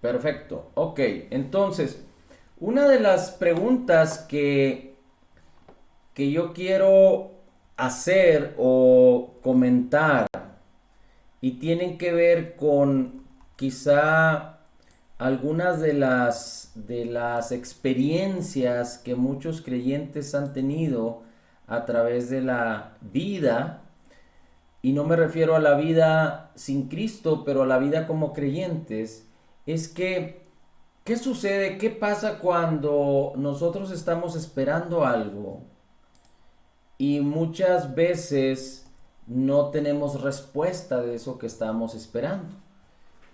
Perfecto. Ok, entonces, una de las preguntas que yo quiero hacer o comentar y tienen que ver con quizá algunas de las experiencias que muchos creyentes han tenido a través de la vida, y no me refiero a la vida sin Cristo, pero a la vida como creyentes, es que, ¿qué sucede? ¿Qué pasa cuando nosotros estamos esperando algo y muchas veces no tenemos respuesta de eso que estamos esperando?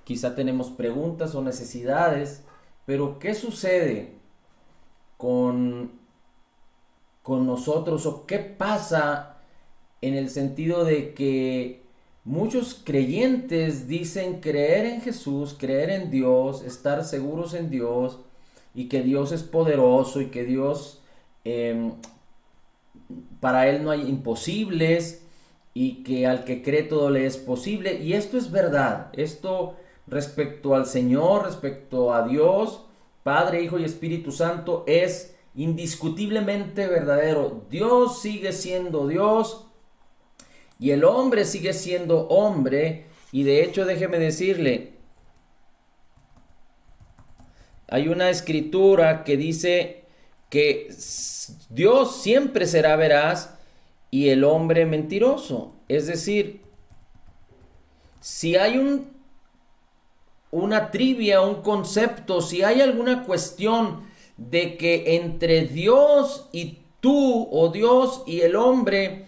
Quizá tenemos preguntas o necesidades, pero ¿qué sucede con, con nosotros o qué pasa en el sentido de que muchos creyentes dicen creer en Jesús, creer en Dios, estar seguros en Dios y que Dios es poderoso y que Dios, eh, para Él no hay imposibles y que al que cree todo le es posible? Y esto es verdad, esto respecto al Señor, respecto a Dios, Padre, Hijo y Espíritu Santo, es indiscutiblemente verdadero. Dios sigue siendo Dios y el hombre sigue siendo hombre. Y de hecho, déjeme decirle, hay una escritura que dice que Dios siempre será veraz y el hombre mentiroso. Es decir, si hay una trivia, un concepto, si hay alguna cuestión de que entre Dios y tú o Dios y el hombre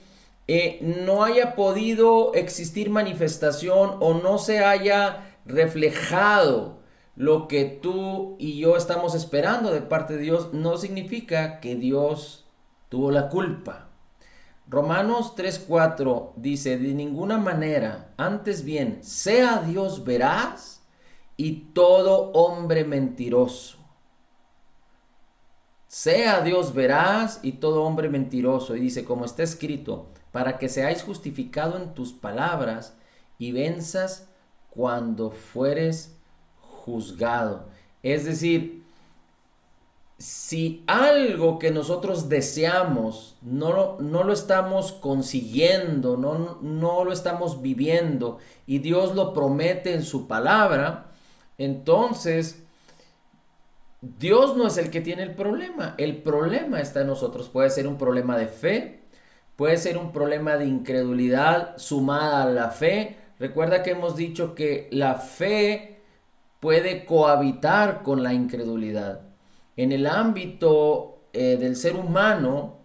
no haya podido existir manifestación o no se haya reflejado lo que tú y yo estamos esperando de parte de Dios, no significa que Dios tuvo la culpa. Romanos 3:4 dice, de ninguna manera, antes bien, sea Dios veraz y todo hombre mentiroso. Sea Dios veraz y todo hombre mentiroso. Y dice, como está escrito, para que seáis justificado en tus palabras y venzas cuando fueres juzgado. Es decir, si algo que nosotros deseamos no lo estamos consiguiendo, no lo estamos viviendo y Dios lo promete en su palabra, entonces Dios no es el que tiene el problema. El problema está en nosotros. Puede ser un problema de fe, puede ser un problema de incredulidad sumada a la fe. Recuerda que hemos dicho que la fe puede cohabitar con la incredulidad. En el ámbito del ser humano,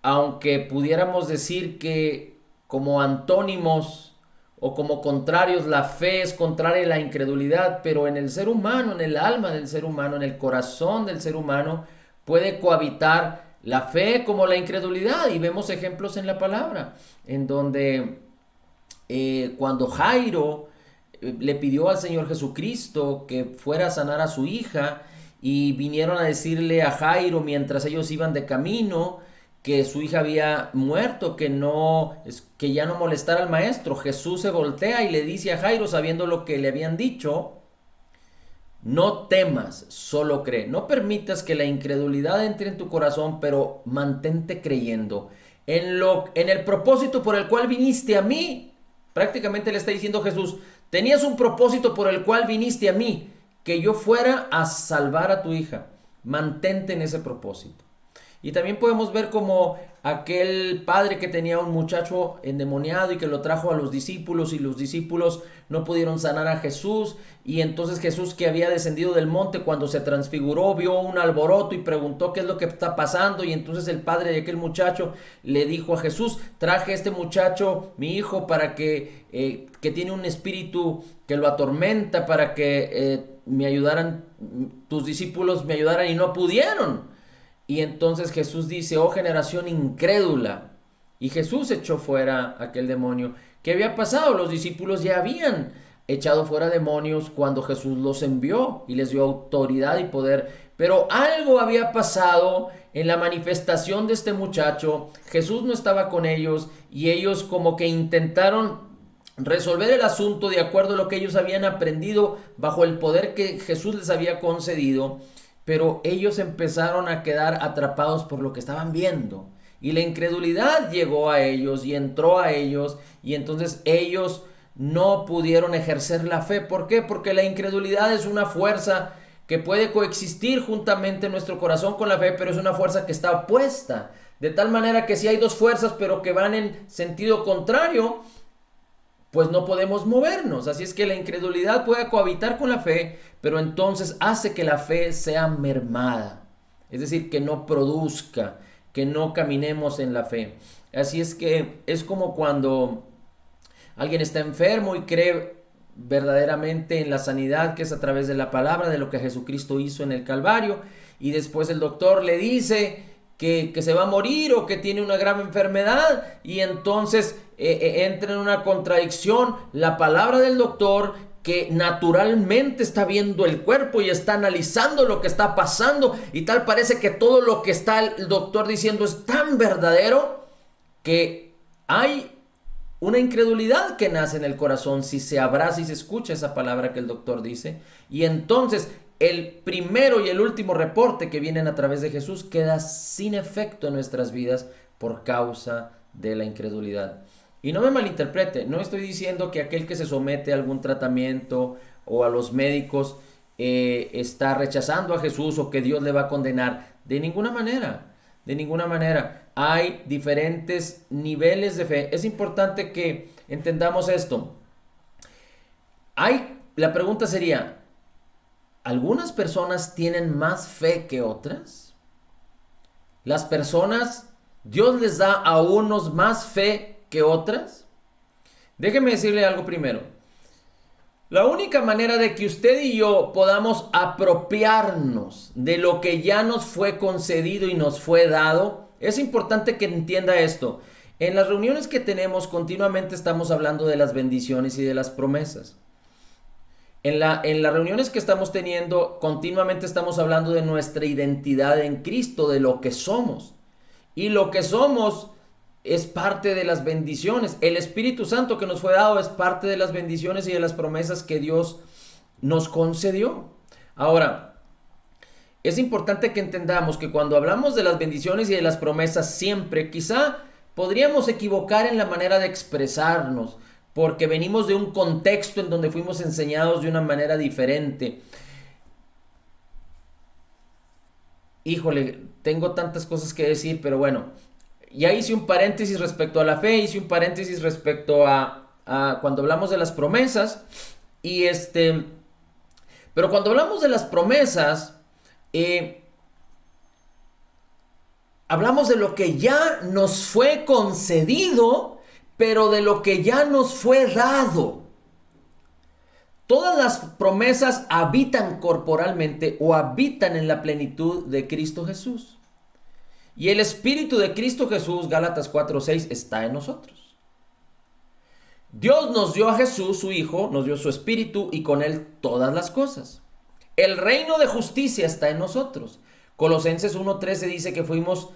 aunque pudiéramos decir que como antónimos o como contrarios, la fe es contraria a la incredulidad, pero en el ser humano, en el alma del ser humano, en el corazón del ser humano, puede cohabitar la fe como la incredulidad. Y vemos ejemplos en la palabra, en donde cuando Jairo le pidió al Señor Jesucristo que fuera a sanar a su hija y vinieron a decirle a Jairo mientras ellos iban de camino que su hija había muerto, que ya no molestara al maestro. Jesús se voltea y le dice a Jairo, sabiendo lo que le habían dicho, no temas, solo cree. No permitas que la incredulidad entre en tu corazón, pero mantente creyendo en el propósito por el cual viniste a mí. Prácticamente le está diciendo Jesús, tenías un propósito por el cual viniste a mí, que yo fuera a salvar a tu hija. Mantente en ese propósito. Y también podemos ver como aquel padre que tenía un muchacho endemoniado y que lo trajo a los discípulos y los discípulos no pudieron sanar a Jesús, y entonces Jesús, que había descendido del monte, cuando se transfiguró vio un alboroto y preguntó qué es lo que está pasando, y entonces el padre de aquel muchacho le dijo a Jesús, traje a este muchacho, mi hijo, para que tiene un espíritu que lo atormenta, para que me ayudaran, tus discípulos me ayudaran y no pudieron. Y entonces Jesús dice, oh generación incrédula. Y Jesús echó fuera aquel demonio. ¿Qué había pasado? Los discípulos ya habían echado fuera demonios cuando Jesús los envió y les dio autoridad y poder. Pero algo había pasado en la manifestación de este muchacho. Jesús no estaba con ellos y ellos como que intentaron resolver el asunto de acuerdo a lo que ellos habían aprendido bajo el poder que Jesús les había concedido, pero ellos empezaron a quedar atrapados por lo que estaban viendo. Y la incredulidad llegó a ellos y entró a ellos, y entonces ellos no pudieron ejercer la fe. ¿Por qué? Porque la incredulidad es una fuerza que puede coexistir juntamente en nuestro corazón con la fe, pero es una fuerza que está opuesta. De tal manera que si hay dos fuerzas pero que van en sentido contrario, pues no podemos movernos. Así es que la incredulidad puede cohabitar con la fe, pero entonces hace que la fe sea mermada. Es decir, que no produzca, que no caminemos en la fe. Así es que es como cuando alguien está enfermo y cree verdaderamente en la sanidad que es a través de la palabra, de lo que Jesucristo hizo en el Calvario, y después el doctor le dice que se va a morir o que tiene una grave enfermedad, y entonces entra en una contradicción la palabra del doctor, que naturalmente está viendo el cuerpo y está analizando lo que está pasando, y tal parece que todo lo que está el doctor diciendo es tan verdadero que hay una incredulidad que nace en el corazón si se abraza y se escucha esa palabra que el doctor dice, y entonces el primero y el último reporte que vienen a través de Jesús queda sin efecto en nuestras vidas por causa de la incredulidad. Y no me malinterprete, no estoy diciendo que aquel que se somete a algún tratamiento o a los médicos está rechazando a Jesús o que Dios le va a condenar. De ninguna manera, de ninguna manera. Hay diferentes niveles de fe. Es importante que entendamos esto. La pregunta sería, ¿algunas personas tienen más fe que otras? Las personas, Dios les da a unos más fe que otras. Déjeme decirle algo primero. La única manera de que usted y yo podamos apropiarnos de lo que ya nos fue concedido y nos fue dado, es importante que entienda esto. En las reuniones que tenemos continuamente estamos hablando de las bendiciones y de las promesas. En las reuniones que estamos teniendo continuamente estamos hablando de nuestra identidad en Cristo, de lo que somos. Y lo que somos es parte de las bendiciones. El Espíritu Santo que nos fue dado es parte de las bendiciones y de las promesas que Dios nos concedió. Ahora, es importante que entendamos que cuando hablamos de las bendiciones y de las promesas siempre, quizá podríamos equivocar en la manera de expresarnos, porque venimos de un contexto en donde fuimos enseñados de una manera diferente. Híjole, tengo tantas cosas que decir, pero bueno, ya hice un paréntesis respecto a la fe, hice un paréntesis respecto a cuando hablamos de las promesas, pero cuando hablamos de las promesas, hablamos de lo que ya nos fue concedido, pero de lo que ya nos fue dado. Todas las promesas habitan corporalmente o habitan en la plenitud de Cristo Jesús. Y el Espíritu de Cristo Jesús, Gálatas 4:6, está en nosotros. Dios nos dio a Jesús, su Hijo, nos dio su Espíritu y con él todas las cosas. El reino de justicia está en nosotros. Colosenses 1:13 dice que fuimos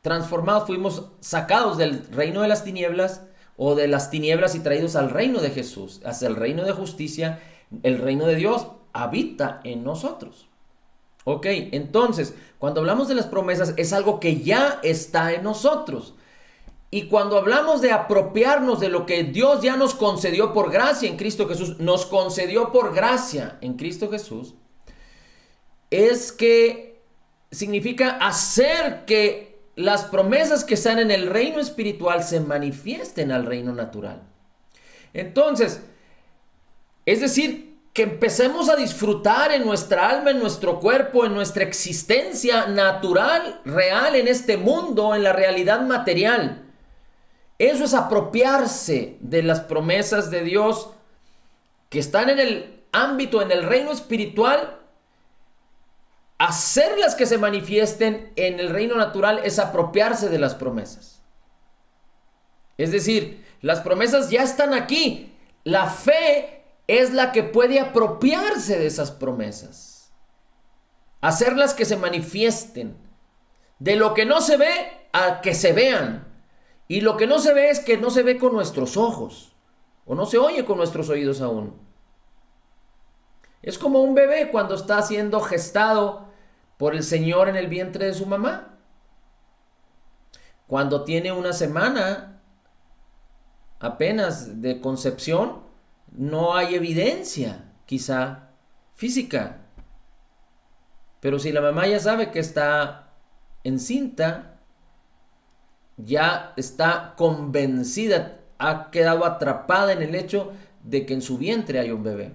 transformados, fuimos sacados del reino de las tinieblas o de las tinieblas y traídos al reino de Jesús, hacia el reino de justicia. El reino de Dios habita en nosotros. Ok, entonces, cuando hablamos de las promesas es algo que ya está en nosotros. Y cuando hablamos de apropiarnos de lo que Dios ya nos concedió por gracia en Cristo Jesús, nos concedió por gracia en Cristo Jesús, es que significa hacer que las promesas que están en el reino espiritual se manifiesten al reino natural. Entonces, es decir, que empecemos a disfrutar en nuestra alma, en nuestro cuerpo, en nuestra existencia natural, real en este mundo, en la realidad material. Eso es apropiarse de las promesas de Dios que están en el ámbito, en el reino espiritual. Hacerlas que se manifiesten en el reino natural es apropiarse de las promesas. Es decir, las promesas ya están aquí. La fe es la que puede apropiarse de esas promesas. Hacerlas que se manifiesten. De lo que no se ve a que se vean. Y lo que no se ve es que no se ve con nuestros ojos, o no se oye con nuestros oídos aún. Es como un bebé cuando está siendo gestado por el Señor en el vientre de su mamá. Cuando tiene una semana apenas de concepción, no hay evidencia, quizá física. Pero si la mamá ya sabe que está encinta, ya está convencida, ha quedado atrapada en el hecho de que en su vientre hay un bebé.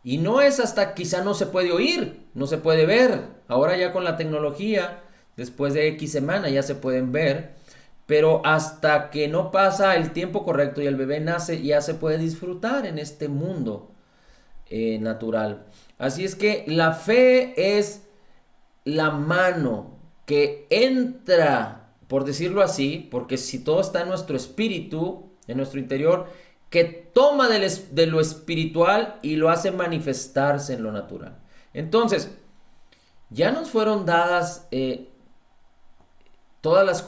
Y no es hasta quizá no se puede oír, no se puede ver. Ahora ya con la tecnología, después de X semana ya se pueden ver. Pero hasta que no pasa el tiempo correcto y el bebé nace, ya se puede disfrutar en este mundo natural. Así es que la fe es la mano que entra, por decirlo así, porque si todo está en nuestro espíritu, en nuestro interior, que toma de lo espiritual y lo hace manifestarse en lo natural. Entonces, ya nos fueron dadas todas las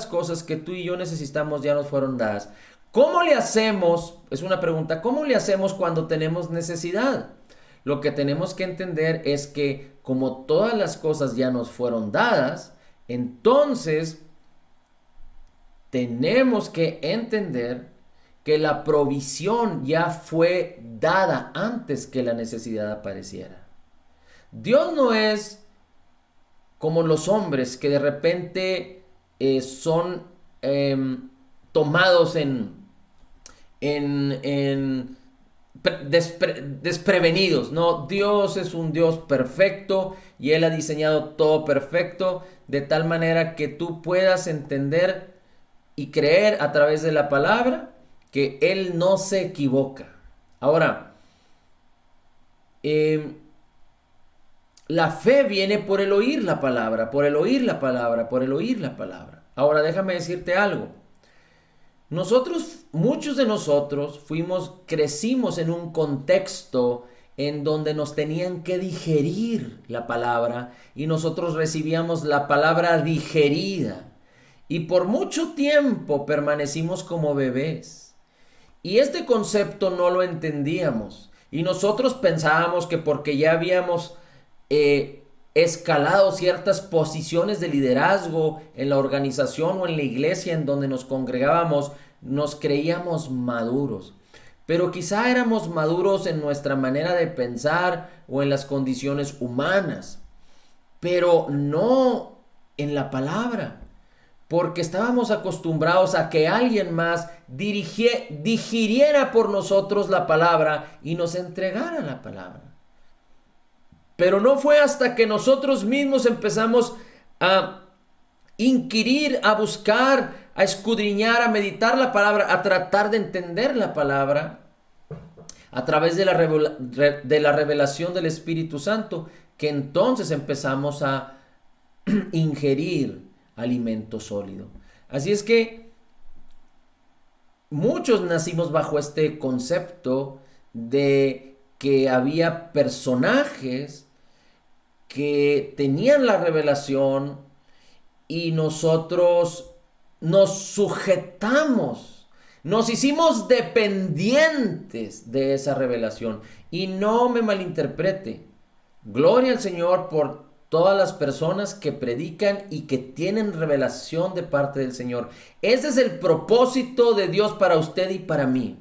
cosas que tú y yo necesitamos ya nos fueron dadas. ¿Cómo le hacemos? Es una pregunta, ¿cómo le hacemos cuando tenemos necesidad? Lo que tenemos que entender es que como todas las cosas ya nos fueron dadas, entonces tenemos que entender que la provisión ya fue dada antes que la necesidad apareciera. Dios no es como los hombres que de repente son tomados en desprevenidos, ¿no? Dios es un Dios perfecto y Él ha diseñado todo perfecto de tal manera que tú puedas entender y creer a través de la palabra que Él no se equivoca. Ahora, la fe viene por el oír la palabra, por el oír la palabra, por el oír la palabra. Ahora déjame decirte algo. Muchos de nosotros crecimos en un contexto en donde nos tenían que digerir la palabra y nosotros recibíamos la palabra digerida. Y por mucho tiempo permanecimos como bebés. Y este concepto no lo entendíamos. Y nosotros pensábamos que porque ya habíamos escalado ciertas posiciones de liderazgo en la organización o en la iglesia en donde nos congregábamos, nos creíamos maduros. Pero quizá éramos maduros en nuestra manera de pensar o en las condiciones humanas, pero no en la palabra. Porque estábamos acostumbrados a que alguien más digiriera por nosotros la palabra y nos entregara la palabra. Pero no fue hasta que nosotros mismos empezamos a inquirir, a buscar, a escudriñar, a meditar la palabra, a tratar de entender la palabra a través de la revelación del Espíritu Santo, que entonces empezamos a ingerir alimento sólido. Así es que muchos nacimos bajo este concepto de que había personajes que tenían la revelación y nosotros nos sujetamos, nos hicimos dependientes de esa revelación. Y no me malinterprete, gloria al Señor por todas las personas que predican y que tienen revelación de parte del Señor. Ese es el propósito de Dios para usted y para mí.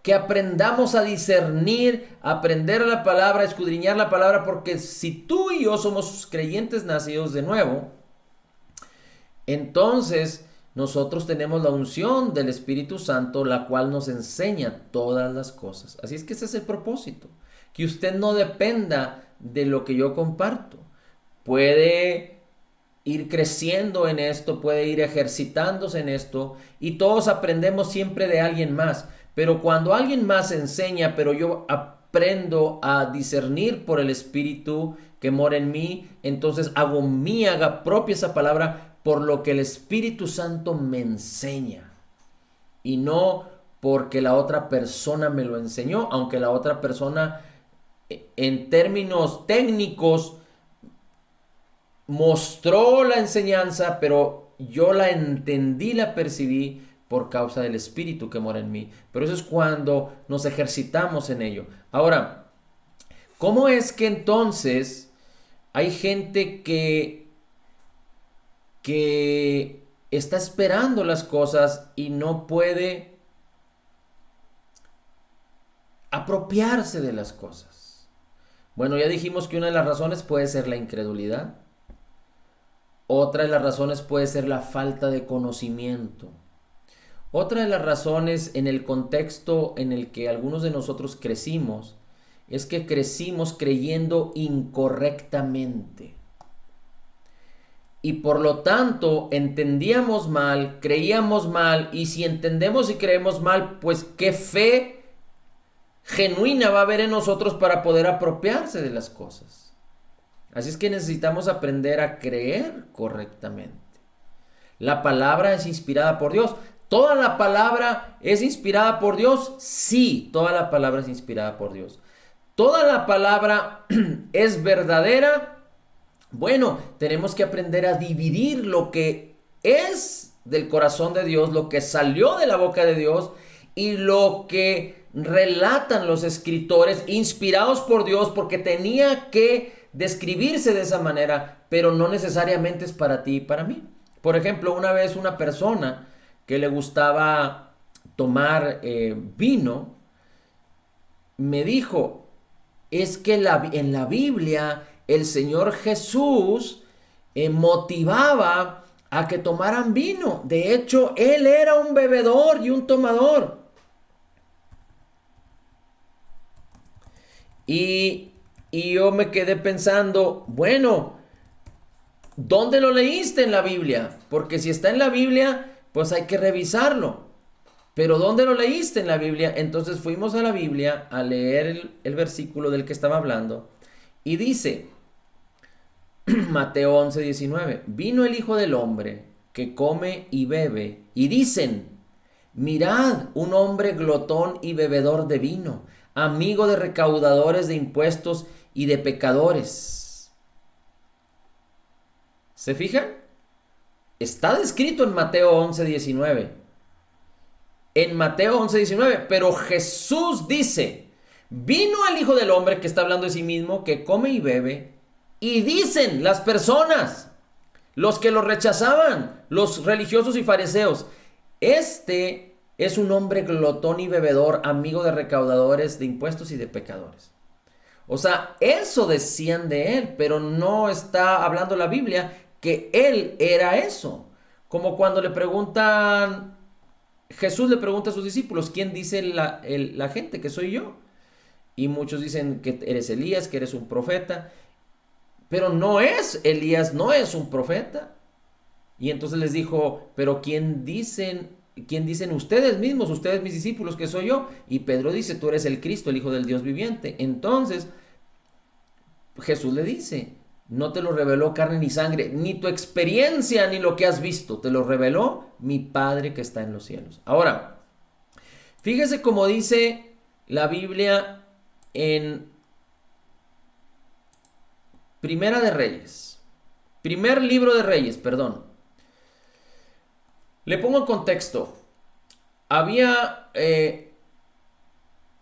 Que aprendamos a discernir, a aprender la palabra, a escudriñar la palabra, porque si tú y yo somos creyentes nacidos de nuevo, entonces nosotros tenemos la unción del Espíritu Santo, la cual nos enseña todas las cosas. Así es que ese es el propósito, que usted no dependa de lo que yo comparto. Puede ir creciendo en esto, puede ir ejercitándose en esto, y todos aprendemos siempre de alguien más. Pero cuando alguien más enseña, pero yo aprendo a discernir por el Espíritu que mora en mí, entonces hago mía, haga propia esa palabra por lo que el Espíritu Santo me enseña. Y no porque la otra persona me lo enseñó, aunque la otra persona en términos técnicos mostró la enseñanza, pero yo la entendí, la percibí por causa del Espíritu que mora en mí. Pero eso es cuando nos ejercitamos en ello. Ahora, ¿cómo es que entonces hay gente que está esperando las cosas y no puede apropiarse de las cosas? Bueno, ya dijimos que una de las razones puede ser la incredulidad. Otra de las razones puede ser la falta de conocimiento. Otra de las razones en el contexto en el que algunos de nosotros crecimos es que crecimos creyendo incorrectamente. Y por lo tanto entendíamos mal, creíamos mal, y si entendemos y creemos mal, pues qué fe genuina va a haber en nosotros para poder apropiarse de las cosas. Así es que necesitamos aprender a creer correctamente. La palabra es inspirada por Dios. ¿Toda la palabra es inspirada por Dios? Sí, toda la palabra es inspirada por Dios. ¿Toda la palabra es verdadera? Bueno, tenemos que aprender a dividir lo que es del corazón de Dios, lo que salió de la boca de Dios y lo que relatan los escritores inspirados por Dios, porque tenía que describirse de esa manera, pero no necesariamente es para ti y para mí. Por ejemplo, una vez una persona que le gustaba tomar vino, me dijo, es que en la Biblia el Señor Jesús motivaba a que tomaran vino. De hecho, Él era un bebedor y un tomador. Y yo me quedé pensando, bueno, ¿dónde lo leíste en la Biblia? Porque si está en la Biblia, pues hay que revisarlo. Pero ¿dónde lo leíste en la Biblia? Entonces fuimos a la Biblia a leer el versículo del que estaba hablando. Y dice, Mateo 11:19, vino el Hijo del Hombre que come y bebe. Y dicen, mirad, un hombre glotón y bebedor de vino, amigo de recaudadores de impuestos y de pecadores. ¿Se fijan? Está descrito en Mateo 11:19. En Mateo 11:19, pero Jesús dice, vino el Hijo del Hombre, que está hablando de sí mismo, que come y bebe, y dicen las personas, los que lo rechazaban, los religiosos y fariseos, este es un hombre glotón y bebedor, amigo de recaudadores de impuestos y de pecadores. O sea, eso decían de él, pero no está hablando la Biblia que él era eso. Como cuando le preguntan, Jesús le pregunta a sus discípulos, ¿quién dice la gente que soy yo? Y muchos dicen que eres Elías, que eres un profeta. Pero no es Elías, no es un profeta. Y entonces les dijo, pero ¿quién dicen ustedes mismos, ustedes mis discípulos, que soy yo? Y Pedro dice, tú eres el Cristo, el Hijo del Dios viviente. Entonces Jesús le dice, no te lo reveló carne ni sangre, ni tu experiencia, ni lo que has visto, te lo reveló mi Padre que está en los cielos. Ahora, fíjese cómo dice la Biblia en Primera de Reyes, primer libro de Reyes, perdón. Le pongo en contexto. Había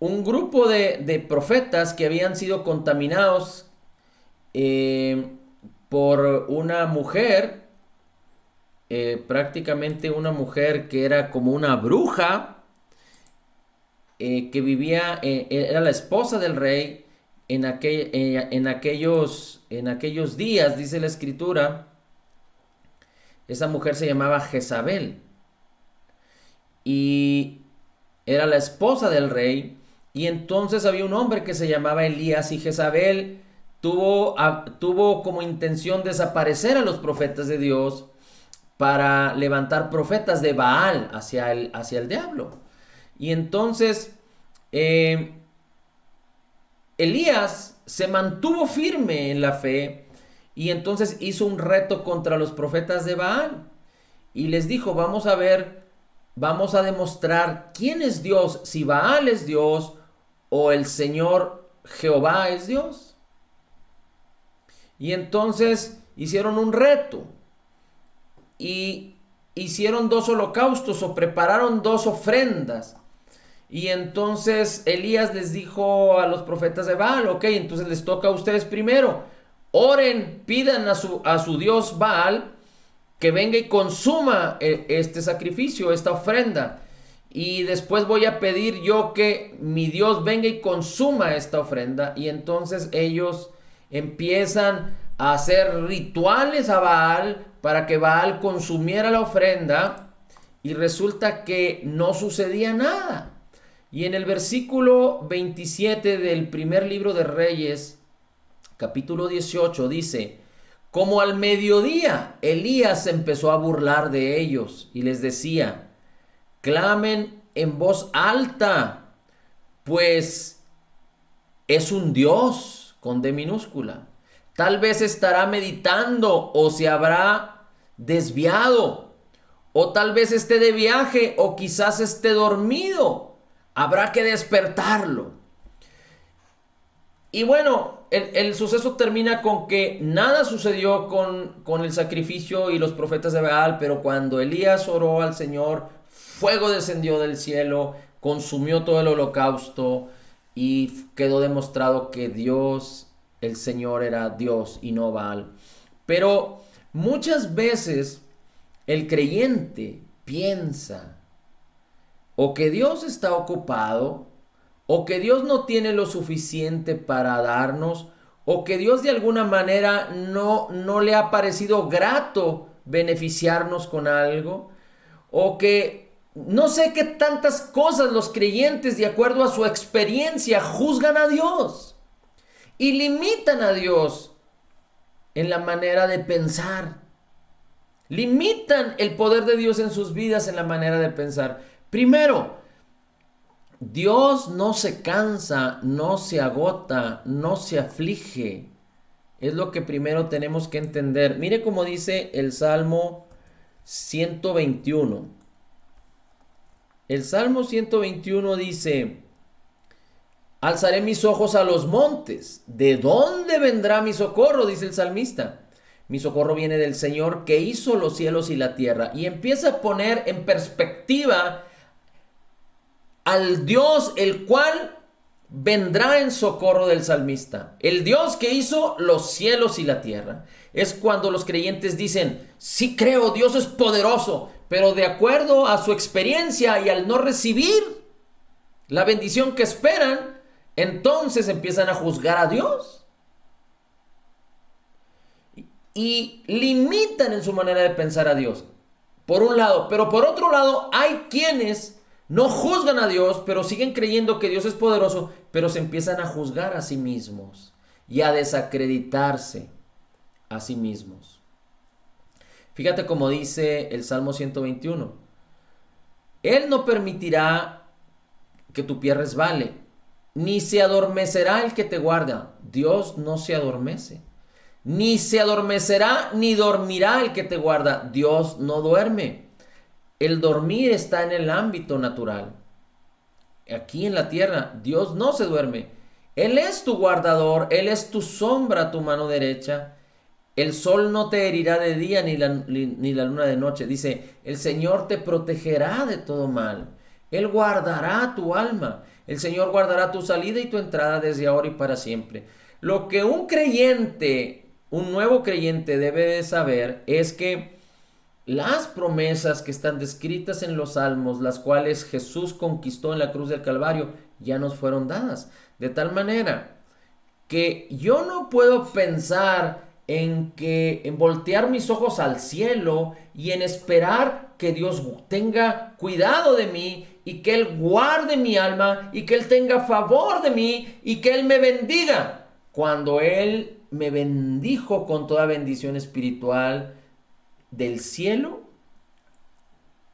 un grupo de profetas que habían sido contaminados por una mujer, prácticamente una mujer que era como una bruja, que vivía, era la esposa del rey en aquellos días, dice la escritura. Esa mujer se llamaba Jezabel y era la esposa del rey. Y entonces había un hombre que se llamaba Elías, y Jezabel tuvo como intención desaparecer a los profetas de Dios para levantar profetas de Baal hacia el diablo. Y entonces Elías se mantuvo firme en la fe y entonces hizo un reto contra los profetas de Baal y les dijo, vamos a ver, vamos a demostrar quién es Dios, si Baal es Dios o el Señor Jehová es Dios. Y entonces hicieron un reto y hicieron 2 holocaustos o prepararon 2 ofrendas. Y entonces Elías les dijo a los profetas de Baal, ok, entonces les toca a ustedes primero. Oren, pidan a su dios Baal que venga y consuma este sacrificio, esta ofrenda. Y después voy a pedir yo que mi Dios venga y consuma esta ofrenda. Y entonces ellos empiezan a hacer rituales a Baal para que Baal consumiera la ofrenda. Y resulta que no sucedía nada. Y en el versículo 27 del primer libro de Reyes, capítulo 18, dice: como al mediodía, Elías empezó a burlar de ellos y les decía: clamen en voz alta, pues es un Dios con D minúscula. Tal vez estará meditando o se habrá desviado, o tal vez esté de viaje o quizás esté dormido. Habrá que despertarlo. Y bueno, el suceso termina con que nada sucedió con el sacrificio y los profetas de Baal, pero cuando Elías oró al Señor, fuego descendió del cielo, consumió todo el holocausto y quedó demostrado que Dios, el Señor, era Dios y no Baal. Pero muchas veces el creyente piensa o que Dios está ocupado, o que Dios no tiene lo suficiente para darnos, o que Dios de alguna manera no le ha parecido grato beneficiarnos con algo, o que no sé qué tantas cosas los creyentes, de acuerdo a su experiencia, juzgan a Dios y limitan a Dios en la manera de pensar. Limitan el poder de Dios en sus vidas en la manera de pensar. Primero, Dios no se cansa, no se agota, no se aflige. Es lo que primero tenemos que entender. Mire cómo dice el Salmo 121. El Salmo 121 dice: alzaré mis ojos a los montes. ¿De dónde vendrá mi socorro?, dice el salmista. Mi socorro viene del Señor que hizo los cielos y la tierra. Y empieza a poner en perspectiva al Dios el cual vendrá en socorro del salmista. El Dios que hizo los cielos y la tierra. Es cuando los creyentes dicen: sí creo, Dios es poderoso, pero de acuerdo a su experiencia y al no recibir la bendición que esperan, entonces empiezan a juzgar a Dios y limitan en su manera de pensar a Dios, por un lado. Pero por otro lado, hay quienes no juzgan a Dios, pero siguen creyendo que Dios es poderoso, pero se empiezan a juzgar a sí mismos y a desacreditarse a sí mismos. Fíjate cómo dice el Salmo 121. Él no permitirá que tu pie resbale, ni se adormecerá el que te guarda. Dios no se adormece. Ni se adormecerá ni dormirá el que te guarda. Dios no duerme. El dormir está en el ámbito natural. Aquí en la tierra, Dios no se duerme. Él es tu guardador, Él es tu sombra a tu mano derecha. El sol no te herirá de día ni la luna de noche. Dice: el Señor te protegerá de todo mal. Él guardará tu alma. El Señor guardará tu salida y tu entrada desde ahora y para siempre. Lo que un creyente, un nuevo creyente debe de saber es que las promesas que están descritas en los salmos, las cuales Jesús conquistó en la cruz del Calvario, ya nos fueron dadas. De tal manera que yo no puedo pensar en voltear mis ojos al cielo y en esperar que Dios tenga cuidado de mí y que Él guarde mi alma y que Él tenga favor de mí y que Él me bendiga, cuando Él me bendijo con toda bendición espiritual del cielo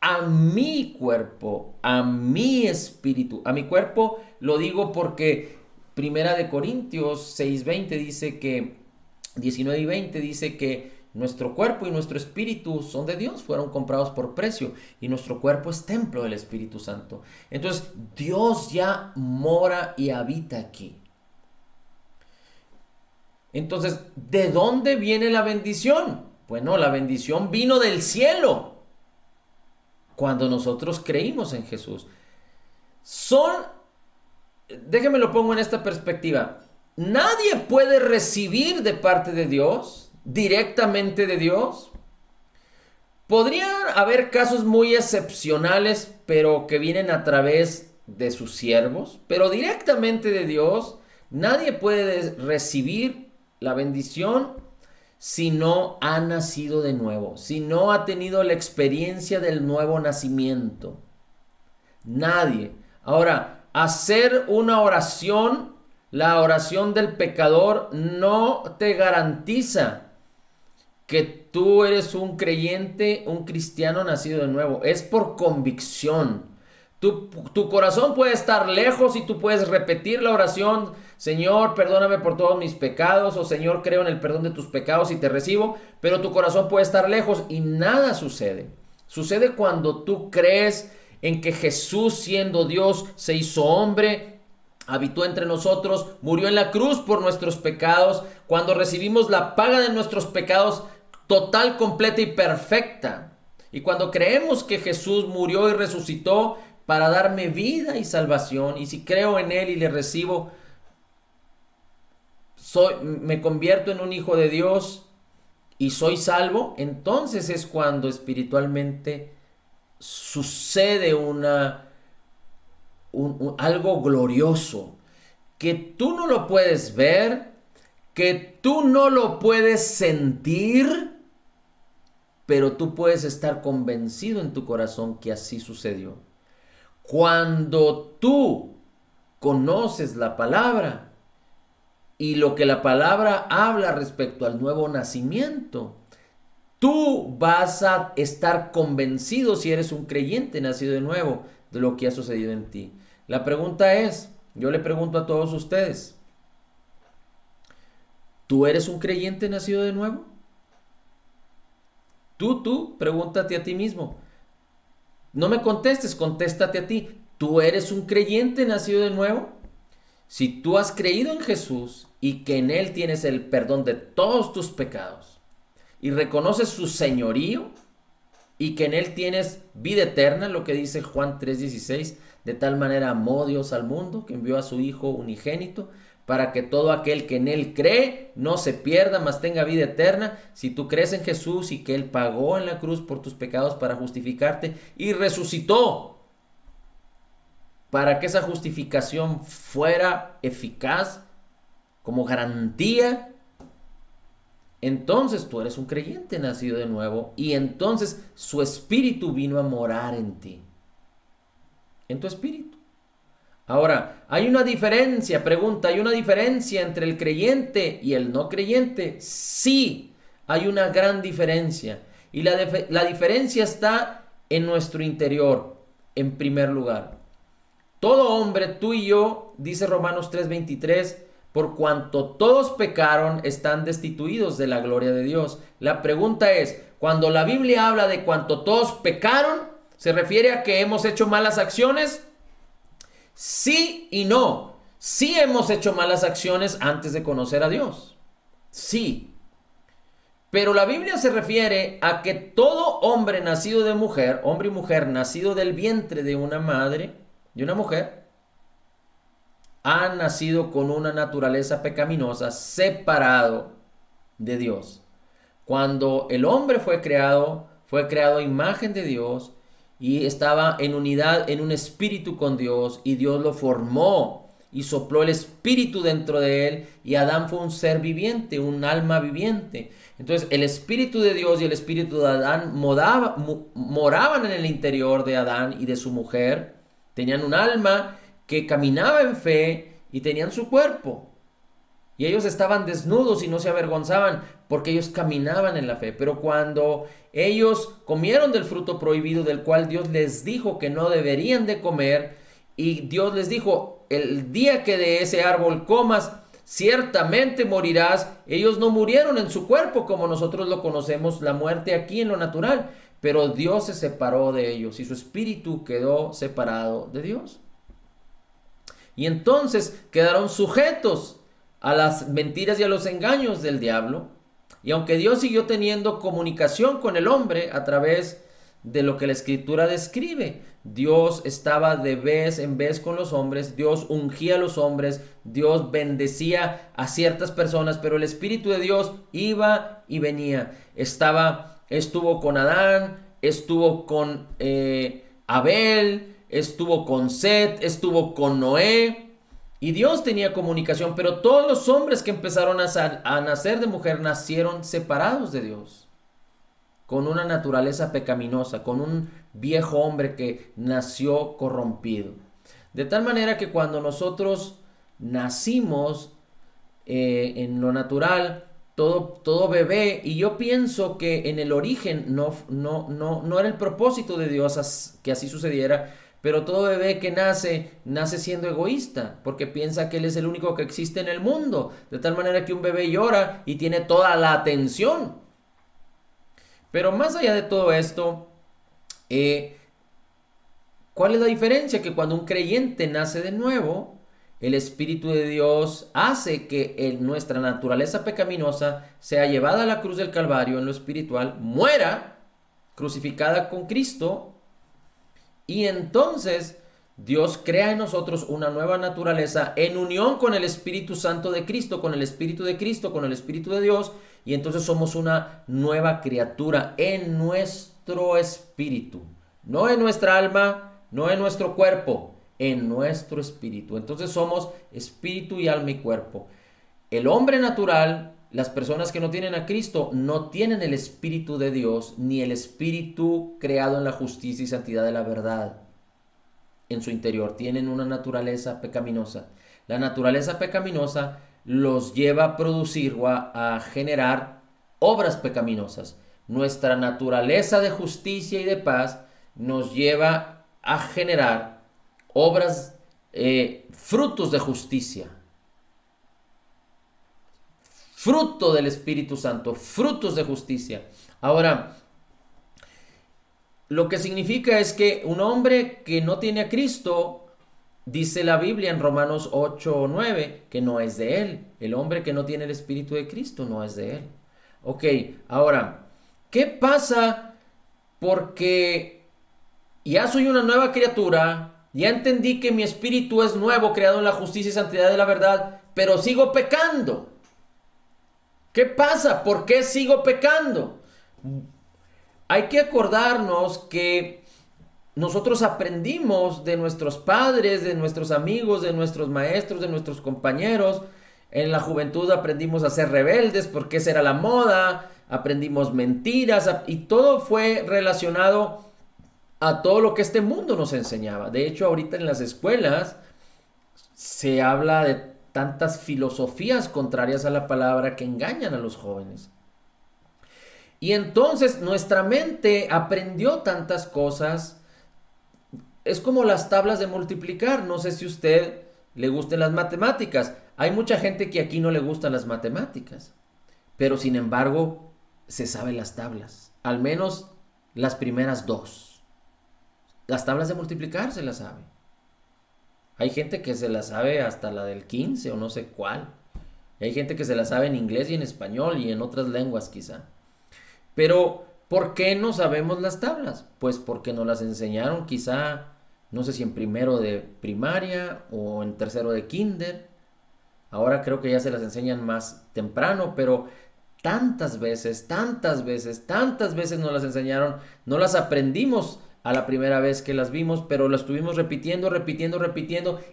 a mi cuerpo, a mi espíritu. A mi cuerpo lo digo porque Primera de Corintios 6:20 dice que 19 y 20 dice que nuestro cuerpo y nuestro espíritu son de Dios, fueron comprados por precio, y nuestro cuerpo es templo del Espíritu Santo. Entonces Dios ya mora y habita aquí. Entonces, ¿de dónde viene la bendición? Bueno, la bendición vino del cielo cuando nosotros creímos en Jesús. Son, déjeme lo pongo en esta perspectiva. Nadie puede recibir de parte de Dios, directamente de Dios. Podrían haber casos muy excepcionales, pero que vienen a través de sus siervos, pero directamente de Dios, nadie puede recibir la bendición si no ha nacido de nuevo, si no ha tenido la experiencia del nuevo nacimiento. Nadie. Ahora, hacer una oración, la oración del pecador, no te garantiza que tú eres un creyente, un cristiano nacido de nuevo. Es por convicción. Tu corazón puede estar lejos y tú puedes repetir la oración: Señor, perdóname por todos mis pecados, o Señor, creo en el perdón de tus pecados y te recibo, pero tu corazón puede estar lejos y nada sucede. Sucede cuando tú crees en que Jesús, siendo Dios, se hizo hombre, habitó entre nosotros, murió en la cruz por nuestros pecados, cuando recibimos la paga de nuestros pecados total, completa y perfecta. Y cuando creemos que Jesús murió y resucitó para darme vida y salvación, y si creo en Él y le recibo, me convierto en un hijo de Dios y soy salvo, entonces es cuando espiritualmente sucede algo glorioso, que tú no lo puedes ver, que tú no lo puedes sentir, pero tú puedes estar convencido en tu corazón que así sucedió. Cuando tú conoces la palabra y lo que la palabra habla respecto al nuevo nacimiento, tú vas a estar convencido, si eres un creyente nacido de nuevo, de lo que ha sucedido en ti. La pregunta es, yo le pregunto a todos ustedes, ¿tú eres un creyente nacido de nuevo? Pregúntate a ti mismo. No me contestes, contéstate a ti. ¿Tú eres un creyente nacido de nuevo? Si tú has creído en Jesús y que en Él tienes el perdón de todos tus pecados y reconoces su señorío y que en Él tienes vida eterna, lo que dice Juan 3:16, de tal manera amó Dios al mundo que envió a su Hijo unigénito para que todo aquel que en Él cree no se pierda, mas tenga vida eterna. Si tú crees en Jesús y que Él pagó en la cruz por tus pecados para justificarte y resucitó para que esa justificación fuera eficaz como garantía, entonces tú eres un creyente nacido de nuevo y entonces su espíritu vino a morar en ti, en tu espíritu. Ahora, hay una diferencia, pregunta, ¿hay una diferencia entre el creyente y el no creyente? Sí, hay una gran diferencia. Y la diferencia está en nuestro interior, en primer lugar. Todo hombre, tú y yo, dice Romanos 3:23, por cuanto todos pecaron, están destituidos de la gloria de Dios. La pregunta es, cuando la Biblia habla de cuanto todos pecaron, ¿se refiere a que hemos hecho malas acciones? Sí y no. Sí hemos hecho malas acciones antes de conocer a Dios. Sí. Pero la Biblia se refiere a que todo hombre nacido de mujer, hombre y mujer nacido del vientre de una madre, de una mujer, ha nacido con una naturaleza pecaminosa, separado de Dios. Cuando el hombre fue creado a imagen de Dios y estaba en unidad, en un espíritu con Dios, y Dios lo formó y sopló el espíritu dentro de él, y Adán fue un ser viviente, un alma viviente. Entonces el espíritu de Dios y el espíritu de Adán moraban en el interior de Adán y de su mujer. Tenían un alma que caminaba en fe y tenían su cuerpo. Y ellos estaban desnudos y no se avergonzaban porque ellos caminaban en la fe. Pero cuando ellos comieron del fruto prohibido, del cual Dios les dijo que no deberían de comer, y Dios les dijo, el día que de ese árbol comas, ciertamente morirás. Ellos no murieron en su cuerpo como nosotros lo conocemos, la muerte aquí en lo natural, pero Dios se separó de ellos y su espíritu quedó separado de Dios. Y entonces quedaron sujetos a las mentiras y a los engaños del diablo, Y aunque Dios siguió teniendo comunicación con el hombre a través de lo que la Escritura describe, Dios estaba de vez en vez con los hombres, Dios ungía a los hombres, Dios bendecía a ciertas personas, pero el Espíritu de Dios iba y venía. Estuvo con Adán, estuvo con Abel, estuvo con Set, estuvo con Noé. Y Dios tenía comunicación, pero todos los hombres que empezaron a nacer de mujer nacieron separados de Dios, con una naturaleza pecaminosa, con un viejo hombre que nació corrompido. De tal manera que cuando nosotros nacimos en lo natural, todo bebé, y yo pienso que en el origen no era el propósito de Dios que así sucediera, pero todo bebé que nace siendo egoísta, porque piensa que él es el único que existe en el mundo, de tal manera que un bebé llora y tiene toda la atención. Pero más allá de todo esto, ¿cuál es la diferencia? Que cuando un creyente nace de nuevo, el Espíritu de Dios hace que nuestra naturaleza pecaminosa sea llevada a la cruz del Calvario en lo espiritual, muera, crucificada con Cristo, y entonces Dios crea en nosotros una nueva naturaleza en unión con el Espíritu Santo de Cristo, con el Espíritu de Cristo, con el Espíritu de Dios, y entonces somos una nueva criatura en nuestro espíritu, no en nuestra alma, no en nuestro cuerpo, en nuestro espíritu. Entonces somos espíritu y alma y cuerpo. El hombre natural, las personas que no tienen a Cristo, no tienen el Espíritu de Dios, ni el Espíritu creado en la justicia y santidad de la verdad en su interior. Tienen una naturaleza pecaminosa. La naturaleza pecaminosa los lleva a producir o a generar obras pecaminosas. Nuestra naturaleza de justicia y de paz nos lleva a generar obras, frutos de justicia, fruto del Espíritu Santo, frutos de justicia. Ahora, lo que significa es que un hombre que no tiene a Cristo, dice la Biblia en Romanos 8 o 9, que no es de él. El hombre que no tiene el Espíritu de Cristo no es de él. Ok, ahora, ¿qué pasa? Porque ya soy una nueva criatura, ya entendí que mi espíritu es nuevo, creado en la justicia y santidad de la verdad, pero sigo pecando. ¿Qué pasa? ¿Por qué sigo pecando? Hay que acordarnos que nosotros aprendimos de nuestros padres, de nuestros amigos, de nuestros maestros, de nuestros compañeros. En la juventud aprendimos a ser rebeldes porque esa era la moda, aprendimos mentiras y todo fue relacionado a todo lo que este mundo nos enseñaba. De hecho, ahorita en las escuelas se habla de tantas filosofías contrarias a la palabra que engañan a los jóvenes. Y entonces nuestra mente aprendió tantas cosas. Es como las tablas de multiplicar. No sé si a usted le gusten las matemáticas. Hay mucha gente que aquí no le gustan las matemáticas, pero sin embargo se saben las tablas. Al menos las primeras dos. Las tablas de multiplicar se las sabe. Hay gente que se las sabe hasta la del 15 o no sé cuál. Y hay gente que se las sabe en inglés y en español y en otras lenguas quizá. Pero, ¿por qué no sabemos las tablas? Pues porque nos las enseñaron quizá, no sé si en primero de primaria o en tercero de kinder. Ahora creo que ya se las enseñan más temprano, pero tantas veces nos las enseñaron, no las aprendimos a la primera vez que las vimos, pero las estuvimos repitiendo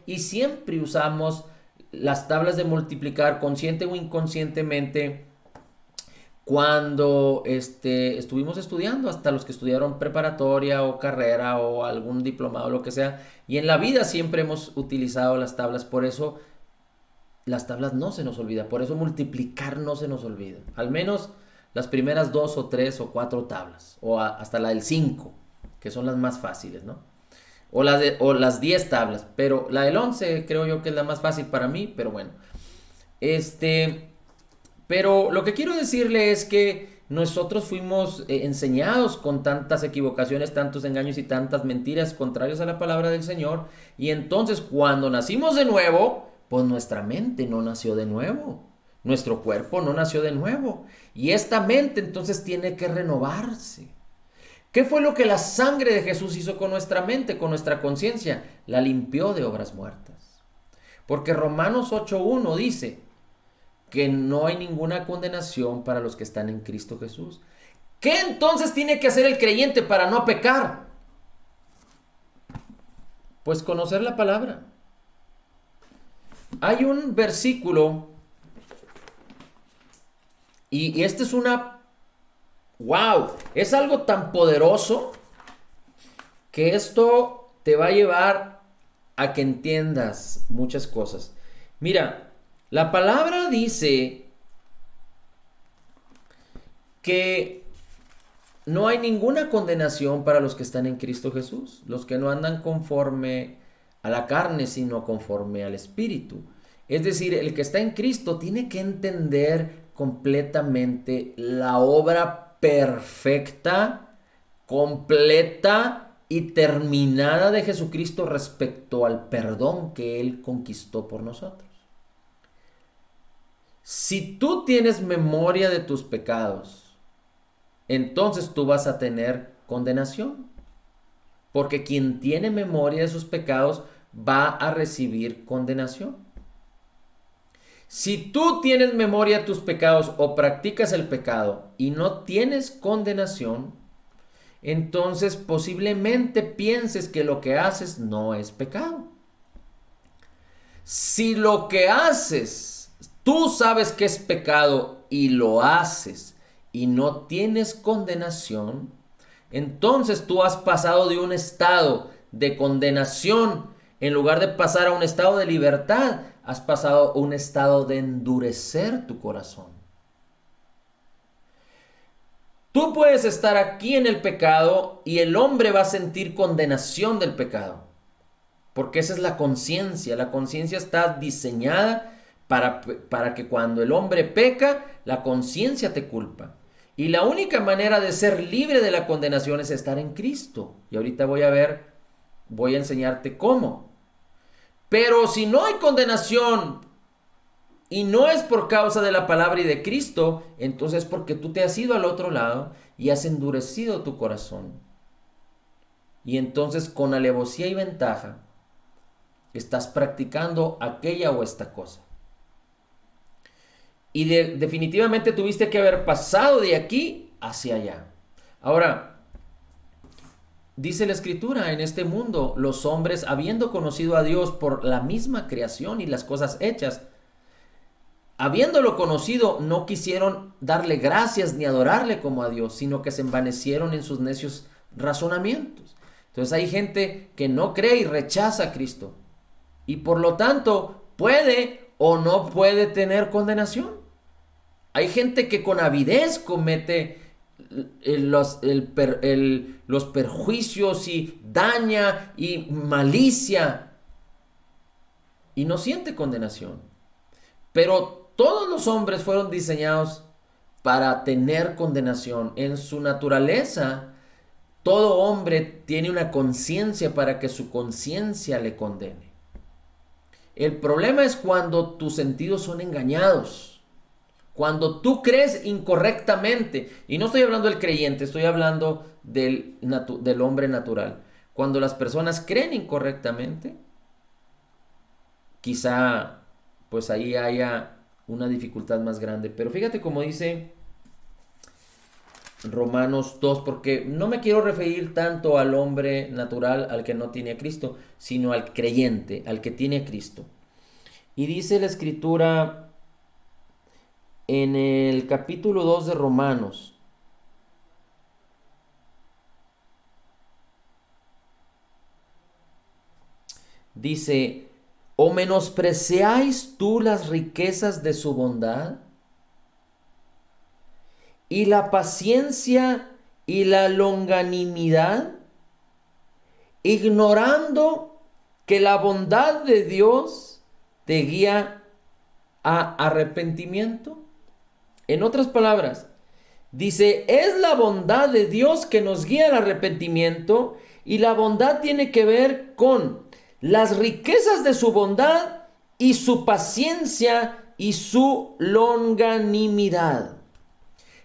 y siempre usamos las tablas de multiplicar consciente o inconscientemente cuando estuvimos estudiando, hasta los que estudiaron preparatoria o carrera o algún diplomado, lo que sea, y en la vida siempre hemos utilizado las tablas. Por eso las tablas no se nos olvida, por eso multiplicar no se nos olvida, al menos las primeras 2 o 3 o 4 tablas, o hasta la del 5, que son las más fáciles, ¿no? O las 10 tablas, pero la del 11 creo yo que es la más fácil para mí, pero bueno. Pero lo que quiero decirle es que nosotros fuimos enseñados con tantas equivocaciones, tantos engaños y tantas mentiras contrarias a la palabra del Señor. Y entonces cuando nacimos de nuevo, pues nuestra mente no nació de nuevo. Nuestro cuerpo no nació de nuevo. Y esta mente entonces tiene que renovarse. ¿Qué fue lo que la sangre de Jesús hizo con nuestra mente, con nuestra conciencia? La limpió de obras muertas. Porque Romanos 8:1 dice que no hay ninguna condenación para los que están en Cristo Jesús. ¿Qué entonces tiene que hacer el creyente para no pecar? Pues conocer la palabra. Hay un versículo y este es ¡wow! Es algo tan poderoso que esto te va a llevar a que entiendas muchas cosas. Mira, la palabra dice que no hay ninguna condenación para los que están en Cristo Jesús, los que no andan conforme a la carne, sino conforme al Espíritu. Es decir, el que está en Cristo tiene que entender completamente la obra perfecta, completa y terminada de Jesucristo respecto al perdón que Él conquistó por nosotros. Si tú tienes memoria de tus pecados, entonces tú vas a tener condenación. Porque quien tiene memoria de sus pecados va a recibir condenación. Si tú tienes memoria de tus pecados o practicas el pecado y no tienes condenación, entonces posiblemente pienses que lo que haces no es pecado. Si lo que haces, tú sabes que es pecado y lo haces y no tienes condenación, entonces tú has pasado de un estado de condenación, en lugar de pasar a un estado de libertad, has pasado a un estado de endurecer tu corazón. Tú puedes estar aquí en el pecado y el hombre va a sentir condenación del pecado. Porque esa es la conciencia. La conciencia está diseñada para que cuando el hombre peca, la conciencia te culpa. Y la única manera de ser libre de la condenación es estar en Cristo. Y ahorita voy a enseñarte cómo. Pero si no hay condenación y no es por causa de la palabra y de Cristo, entonces es porque tú te has ido al otro lado y has endurecido tu corazón. Y entonces con alevosía y ventaja estás practicando aquella o esta cosa. Y definitivamente tuviste que haber pasado de aquí hacia allá. Ahora, dice la Escritura, en este mundo los hombres, habiendo conocido a Dios por la misma creación y las cosas hechas, habiéndolo conocido, no quisieron darle gracias ni adorarle como a Dios, sino que se envanecieron en sus necios razonamientos. Entonces hay gente que no cree y rechaza a Cristo. Y por lo tanto puede o no puede tener condenación. Hay gente que con avidez comete los perjuicios y daña y malicia y no siente condenación. Pero todos los hombres fueron diseñados para tener condenación. En su naturaleza, todo hombre tiene una conciencia para que su conciencia le condene. El problema es cuando tus sentidos son engañados. Cuando tú crees incorrectamente, y no estoy hablando del creyente, estoy hablando del hombre natural. Cuando las personas creen incorrectamente, quizá pues ahí haya una dificultad más grande. Pero fíjate cómo dice Romanos 2, porque no me quiero referir tanto al hombre natural, al que no tiene a Cristo, sino al creyente, al que tiene a Cristo. Y dice la Escritura en el capítulo 2 de Romanos, dice: ¿o menospreciáis tú las riquezas de su bondad y la paciencia y la longanimidad, ignorando que la bondad de Dios te guía a arrepentimiento? En otras palabras, dice, es la bondad de Dios que nos guía al arrepentimiento, y la bondad tiene que ver con las riquezas de su bondad y su paciencia y su longanimidad.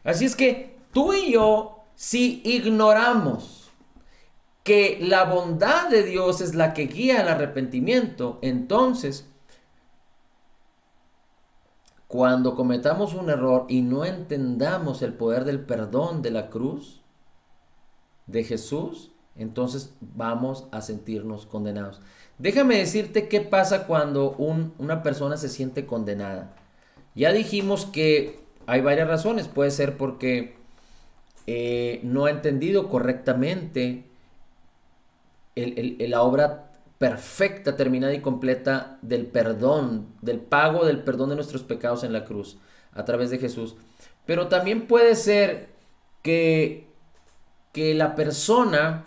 Así es que tú y yo, si ignoramos que la bondad de Dios es la que guía al arrepentimiento, entonces, cuando cometamos un error y no entendamos el poder del perdón de la cruz de Jesús, entonces vamos a sentirnos condenados. Déjame decirte qué pasa cuando una persona se siente condenada. Ya dijimos que hay varias razones. Puede ser porque no ha entendido correctamente la obra perfecta, terminada y completa del perdón, del pago del perdón de nuestros pecados en la cruz, a través de Jesús. Pero también puede ser que la persona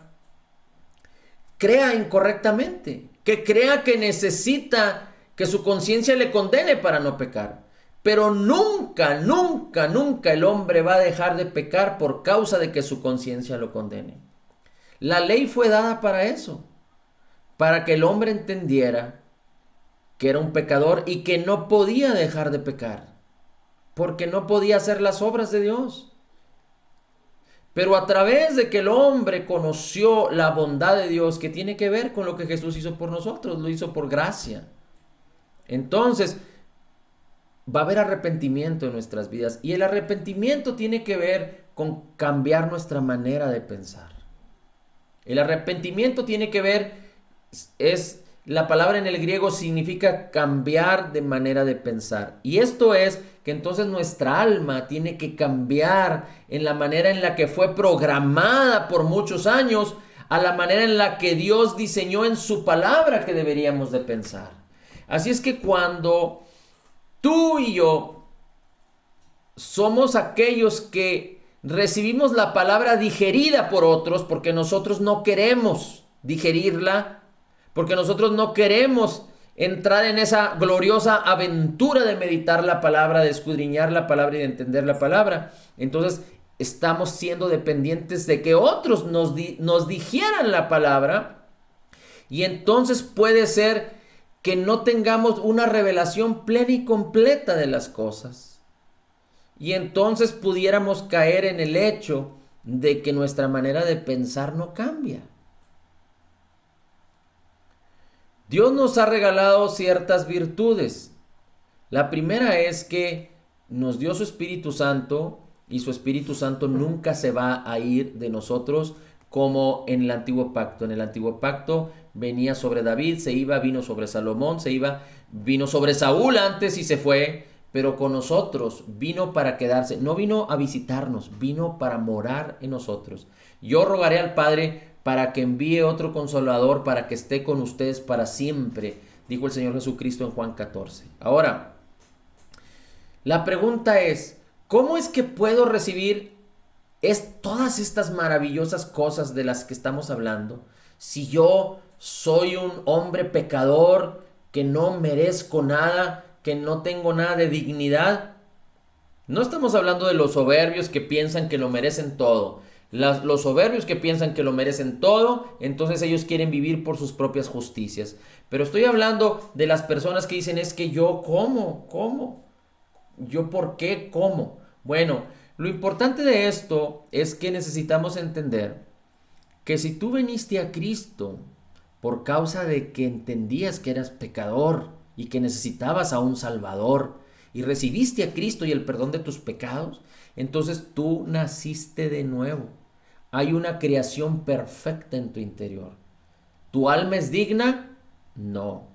crea incorrectamente, que crea que necesita que su conciencia le condene para no pecar. Pero nunca, nunca, nunca el hombre va a dejar de pecar por causa de que su conciencia lo condene. La ley fue dada para eso, para que el hombre entendiera que era un pecador y que no podía dejar de pecar, porque no podía hacer las obras de Dios. Pero a través de que el hombre conoció la bondad de Dios, que tiene que ver con lo que Jesús hizo por nosotros, lo hizo por gracia. Entonces, va a haber arrepentimiento en nuestras vidas. Y el arrepentimiento tiene que ver con cambiar nuestra manera de pensar. El arrepentimiento tiene que ver, la palabra en el griego significa cambiar de manera de pensar. Y esto es que entonces nuestra alma tiene que cambiar en la manera en la que fue programada por muchos años, a la manera en la que Dios diseñó en su palabra que deberíamos de pensar. Así es que cuando tú y yo somos aquellos que recibimos la palabra digerida por otros, porque nosotros no queremos digerirla, porque nosotros no queremos entrar en esa gloriosa aventura de meditar la palabra, de escudriñar la palabra y de entender la palabra. Entonces estamos siendo dependientes de que otros nos digieran la palabra, y entonces puede ser que no tengamos una revelación plena y completa de las cosas. Y entonces pudiéramos caer en el hecho de que nuestra manera de pensar no cambia. Dios nos ha regalado ciertas virtudes. La primera es que nos dio su Espíritu Santo, y su Espíritu Santo nunca se va a ir de nosotros como en el Antiguo Pacto. En el Antiguo Pacto venía sobre David, se iba, vino sobre Salomón, se iba, vino sobre Saúl antes y se fue, pero con nosotros vino para quedarse. No vino a visitarnos, vino para morar en nosotros. Yo rogaré al Padre para que envíe otro Consolador, para que esté con ustedes para siempre, dijo el Señor Jesucristo en Juan 14. Ahora, la pregunta es, ¿cómo es que puedo recibir todas estas maravillosas cosas de las que estamos hablando si yo soy un hombre pecador, que no merezco nada, que no tengo nada de dignidad? No estamos hablando de los soberbios que piensan que lo merecen todo. Los soberbios que piensan que lo merecen todo, entonces ellos quieren vivir por sus propias justicias. Pero estoy hablando de las personas que dicen, es que yo, ¿cómo? ¿Yo por qué? ¿Cómo? Bueno, lo importante de esto es que necesitamos entender que si tú viniste a Cristo por causa de que entendías que eras pecador y que necesitabas a un Salvador, y recibiste a Cristo y el perdón de tus pecados, entonces tú naciste de nuevo. Hay una creación perfecta en tu interior. ¿Tu alma es digna? No.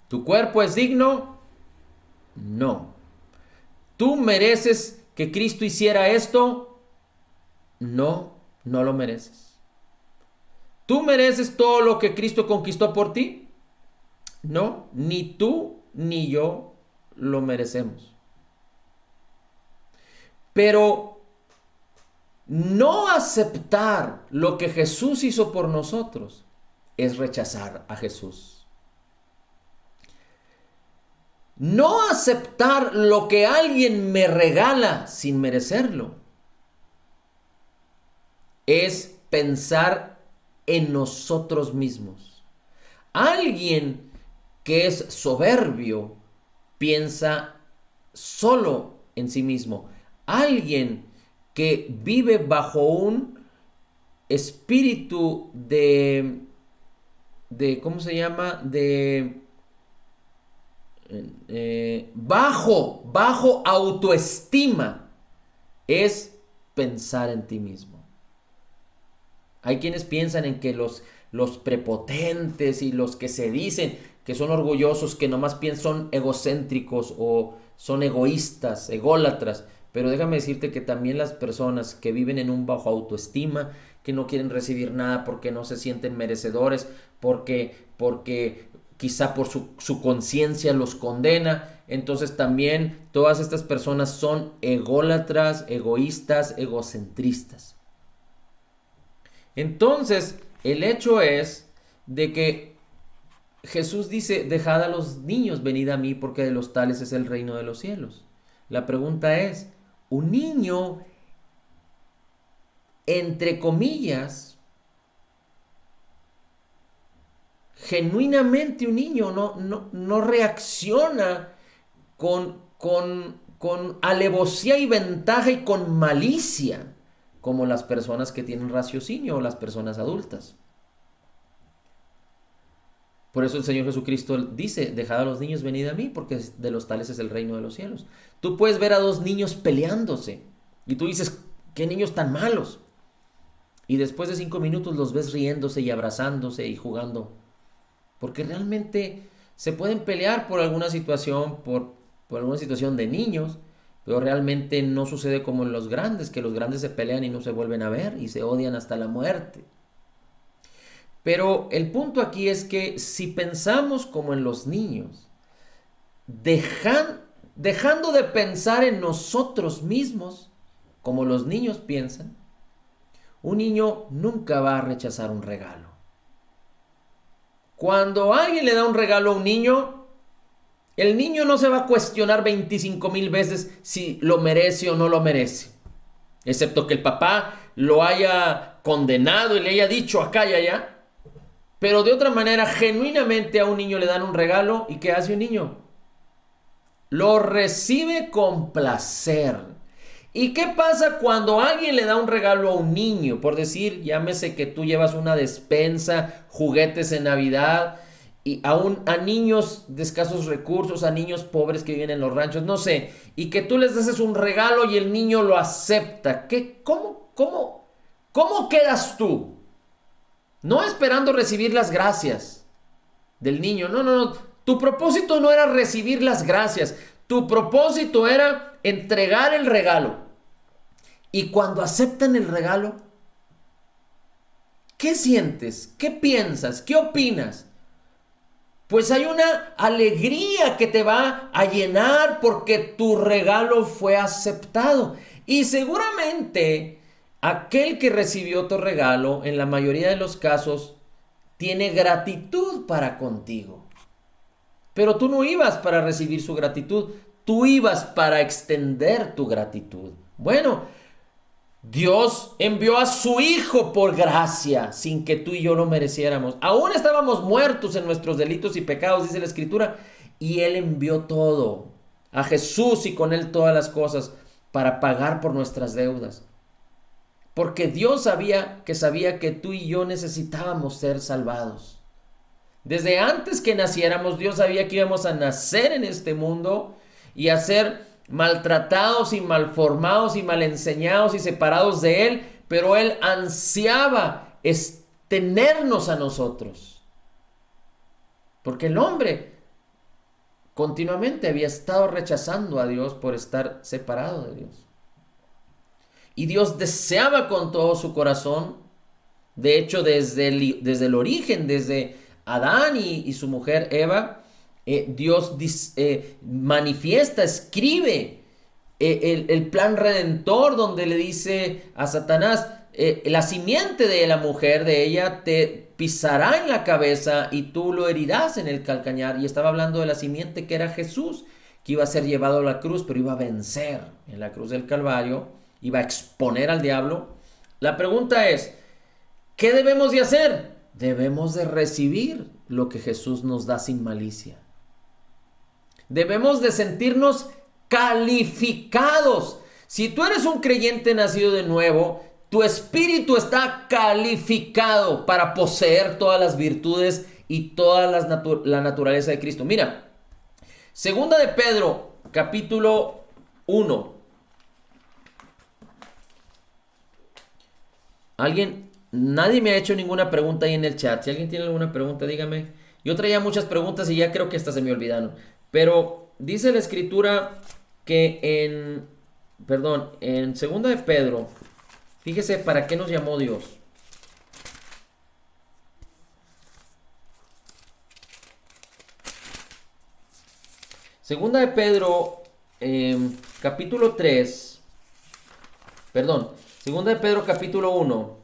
¿Tu cuerpo es digno? No. ¿Tú mereces que Cristo hiciera esto? No, no lo mereces. ¿Tú mereces todo lo que Cristo conquistó por ti? No, ni tú ni yo lo merecemos. Pero no aceptar lo que Jesús hizo por nosotros es rechazar a Jesús. No aceptar lo que alguien me regala sin merecerlo es pensar en nosotros mismos. Alguien que es soberbio piensa solo en sí mismo. Alguien que vive bajo un espíritu ¿cómo se llama? Bajo autoestima, es pensar en ti mismo. Hay quienes piensan en que los prepotentes y los que se dicen que son orgullosos, que nomás piensan, son egocéntricos o son egoístas, ególatras. Pero déjame decirte que también las personas que viven en un bajo autoestima, que no quieren recibir nada porque no se sienten merecedores, porque quizá por su conciencia los condena, entonces también todas estas personas son ególatras, egoístas, egocentristas. Entonces, el hecho es de que Jesús dice, dejad a los niños, venid a mí, porque de los tales es el reino de los cielos. La pregunta es, un niño, entre comillas, genuinamente un niño no reacciona con alevosía y ventaja y con malicia, como las personas que tienen raciocinio o las personas adultas. Por eso el Señor Jesucristo dice, dejad a los niños, venid a mí, porque de los tales es el reino de los cielos. Tú puedes ver a dos niños peleándose y tú dices, qué niños tan malos. Y después de 5 minutos los ves riéndose y abrazándose y jugando. Porque realmente se pueden pelear por alguna situación, por alguna situación de niños, pero realmente no sucede como en los grandes, que los grandes se pelean y no se vuelven a ver y se odian hasta la muerte. Pero el punto aquí es que si pensamos como en los niños, dejando de pensar en nosotros mismos, como los niños piensan, un niño nunca va a rechazar un regalo. Cuando alguien le da un regalo a un niño, el niño no se va a cuestionar 25,000 veces si lo merece o no lo merece. Excepto que el papá lo haya condenado y le haya dicho acá y allá. Pero de otra manera, genuinamente a un niño le dan un regalo. ¿Y qué hace un niño? Lo recibe con placer. ¿Y qué pasa cuando alguien le da un regalo a un niño? Por decir, llámese que tú llevas una despensa, juguetes en Navidad, y a niños de escasos recursos, a niños pobres que viven en los ranchos, no sé, y que tú les haces un regalo y el niño lo acepta. ¿Cómo quedas tú? No esperando recibir las gracias del niño. No. Tu propósito no era recibir las gracias. Tu propósito era entregar el regalo. Y cuando aceptan el regalo, ¿qué sientes? ¿Qué piensas? ¿Qué opinas? Pues hay una alegría que te va a llenar porque tu regalo fue aceptado. Y seguramente aquel que recibió tu regalo, en la mayoría de los casos, tiene gratitud para contigo. Pero tú no ibas para recibir su gratitud, tú ibas para extender tu gratitud. Bueno, Dios envió a su Hijo por gracia, sin que tú y yo lo mereciéramos. Aún estábamos muertos en nuestros delitos y pecados, dice la Escritura, y Él envió todo, a Jesús y con Él todas las cosas, para pagar por nuestras deudas. Porque Dios sabía que tú y yo necesitábamos ser salvados. Desde antes que naciéramos, Dios sabía que íbamos a nacer en este mundo y a ser maltratados y malformados y mal enseñados y separados de Él, pero Él ansiaba tenernos a nosotros. Porque el hombre continuamente había estado rechazando a Dios por estar separado de Dios. Y Dios deseaba con todo su corazón, de hecho desde el origen, desde Adán y su mujer Eva, Dios manifiesta, escribe el plan redentor donde le dice a Satanás, la simiente de la mujer, de ella, te pisará en la cabeza y tú lo herirás en el calcañar. Y estaba hablando de la simiente que era Jesús, que iba a ser llevado a la cruz, pero iba a vencer en la cruz del Calvario, iba a exponer al diablo. La pregunta es, ¿qué debemos de hacer? Debemos de recibir lo que Jesús nos da sin malicia. Debemos de sentirnos calificados. Si tú eres un creyente nacido de nuevo, tu espíritu está calificado para poseer todas las virtudes y toda la naturaleza de Cristo. Mira, segunda de Pedro, capítulo 1. Nadie me ha hecho ninguna pregunta ahí en el chat. Si alguien tiene alguna pregunta, dígame. Yo traía muchas preguntas y ya creo que estas se me olvidaron. Pero dice la escritura que en segunda de Pedro, fíjese para qué nos llamó Dios. Segunda de Pedro, capítulo 3, segunda de Pedro, capítulo 1,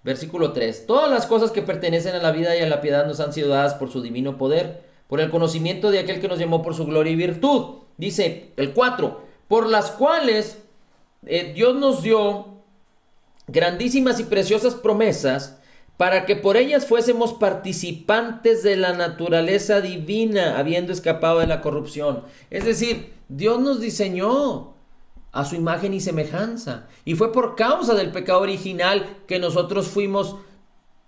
versículo 3. Todas las cosas que pertenecen a la vida y a la piedad nos han sido dadas por su divino poder, por el conocimiento de aquel que nos llamó por su gloria y virtud. Dice el 4, por las cuales Dios nos dio grandísimas y preciosas promesas, para que por ellas fuésemos participantes de la naturaleza divina, habiendo escapado de la corrupción. Es decir, Dios nos diseñó a su imagen y semejanza, y fue por causa del pecado original que nosotros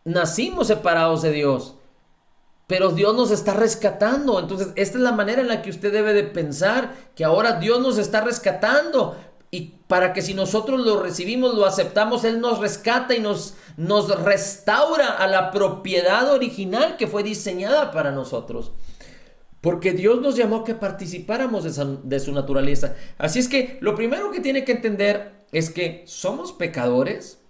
nacimos separados de Dios. Pero Dios nos está rescatando. Entonces, esta es la manera en la que usted debe de pensar, que ahora Dios nos está rescatando. Y para que si nosotros lo recibimos, lo aceptamos, Él nos rescata y nos restaura a la propiedad original que fue diseñada para nosotros. Porque Dios nos llamó a que participáramos de su naturaleza. Así es que lo primero que tiene que entender es que somos pecadores.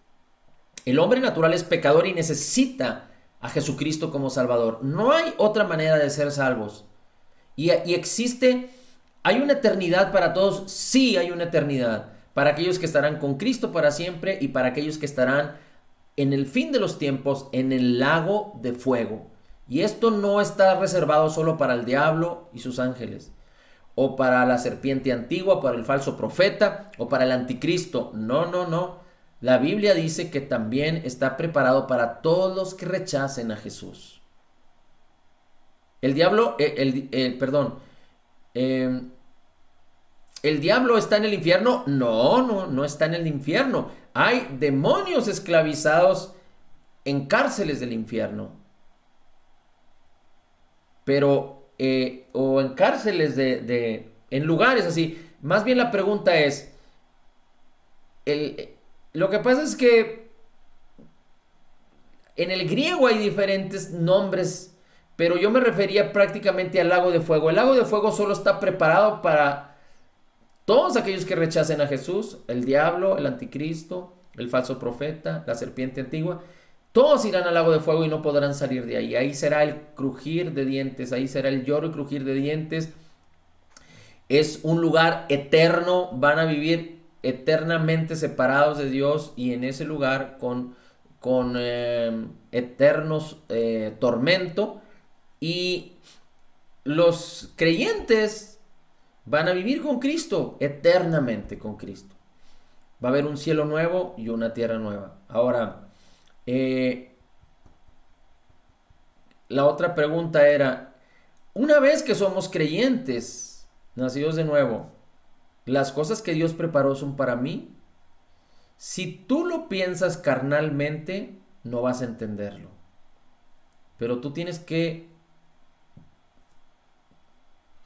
El hombre natural es pecador y necesita a Jesucristo como Salvador. No hay otra manera de ser salvos. Y ¿hay una eternidad para todos? Sí, hay una eternidad. Para aquellos que estarán con Cristo para siempre y para aquellos que estarán en el fin de los tiempos en el lago de fuego. Y esto no está reservado solo para el diablo y sus ángeles, o para la serpiente antigua, para el falso profeta, o para el anticristo. No, no, no. La Biblia dice que también está preparado para todos los que rechacen a Jesús. El diablo, ¿el diablo está en el infierno? No, no está en el infierno. Hay demonios esclavizados en cárceles del infierno. Pero, o en cárceles en lugares así. Más bien la pregunta es, lo que pasa es que en el griego hay diferentes nombres, pero yo me refería prácticamente al lago de fuego. El lago de fuego solo está preparado para todos aquellos que rechacen a Jesús, el diablo, el anticristo, el falso profeta, la serpiente antigua. Todos irán al lago de fuego y no podrán salir de ahí. Ahí será el crujir de dientes, ahí será el lloro y crujir de dientes. Es un lugar eterno, van a vivir eternamente separados de Dios y en ese lugar con eternos tormento. Y los creyentes van a vivir con Cristo, eternamente con Cristo. Va a haber un cielo nuevo y una tierra nueva. Ahora, la otra pregunta era, una vez que somos creyentes, nacidos de nuevo, ¿las cosas que Dios preparó son para mí? Si tú lo piensas carnalmente, no vas a entenderlo. Pero tú tienes que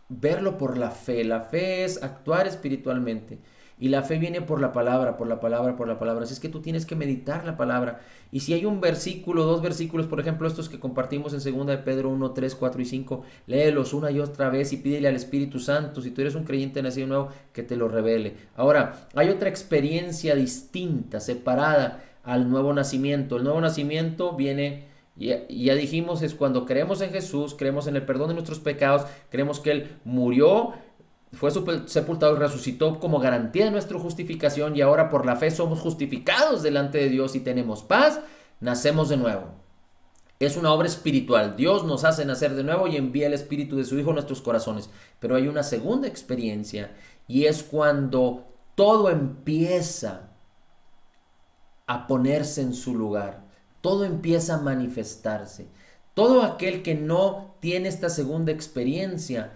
verlo por la fe. La fe es actuar espiritualmente. Y la fe viene por la palabra, por la palabra, por la palabra. Así es que tú tienes que meditar la palabra. Y si hay un versículo, dos versículos, por ejemplo, estos que compartimos en 2 de Pedro 1, 3, 4 y 5, léelos una y otra vez y pídele al Espíritu Santo, si tú eres un creyente nacido nuevo, que te lo revele. Ahora, hay otra experiencia distinta, separada al nuevo nacimiento. El nuevo nacimiento viene, ya dijimos, es cuando creemos en Jesús, creemos en el perdón de nuestros pecados, creemos que Él murió, fue sepultado y resucitó como garantía de nuestra justificación, y ahora por la fe somos justificados delante de Dios y tenemos paz. Nacemos de nuevo. Es una obra espiritual. Dios nos hace nacer de nuevo y envía el Espíritu de su Hijo a nuestros corazones. Pero hay una segunda experiencia, y es cuando todo empieza a ponerse en su lugar. Todo empieza a manifestarse. Todo aquel que no tiene esta segunda experiencia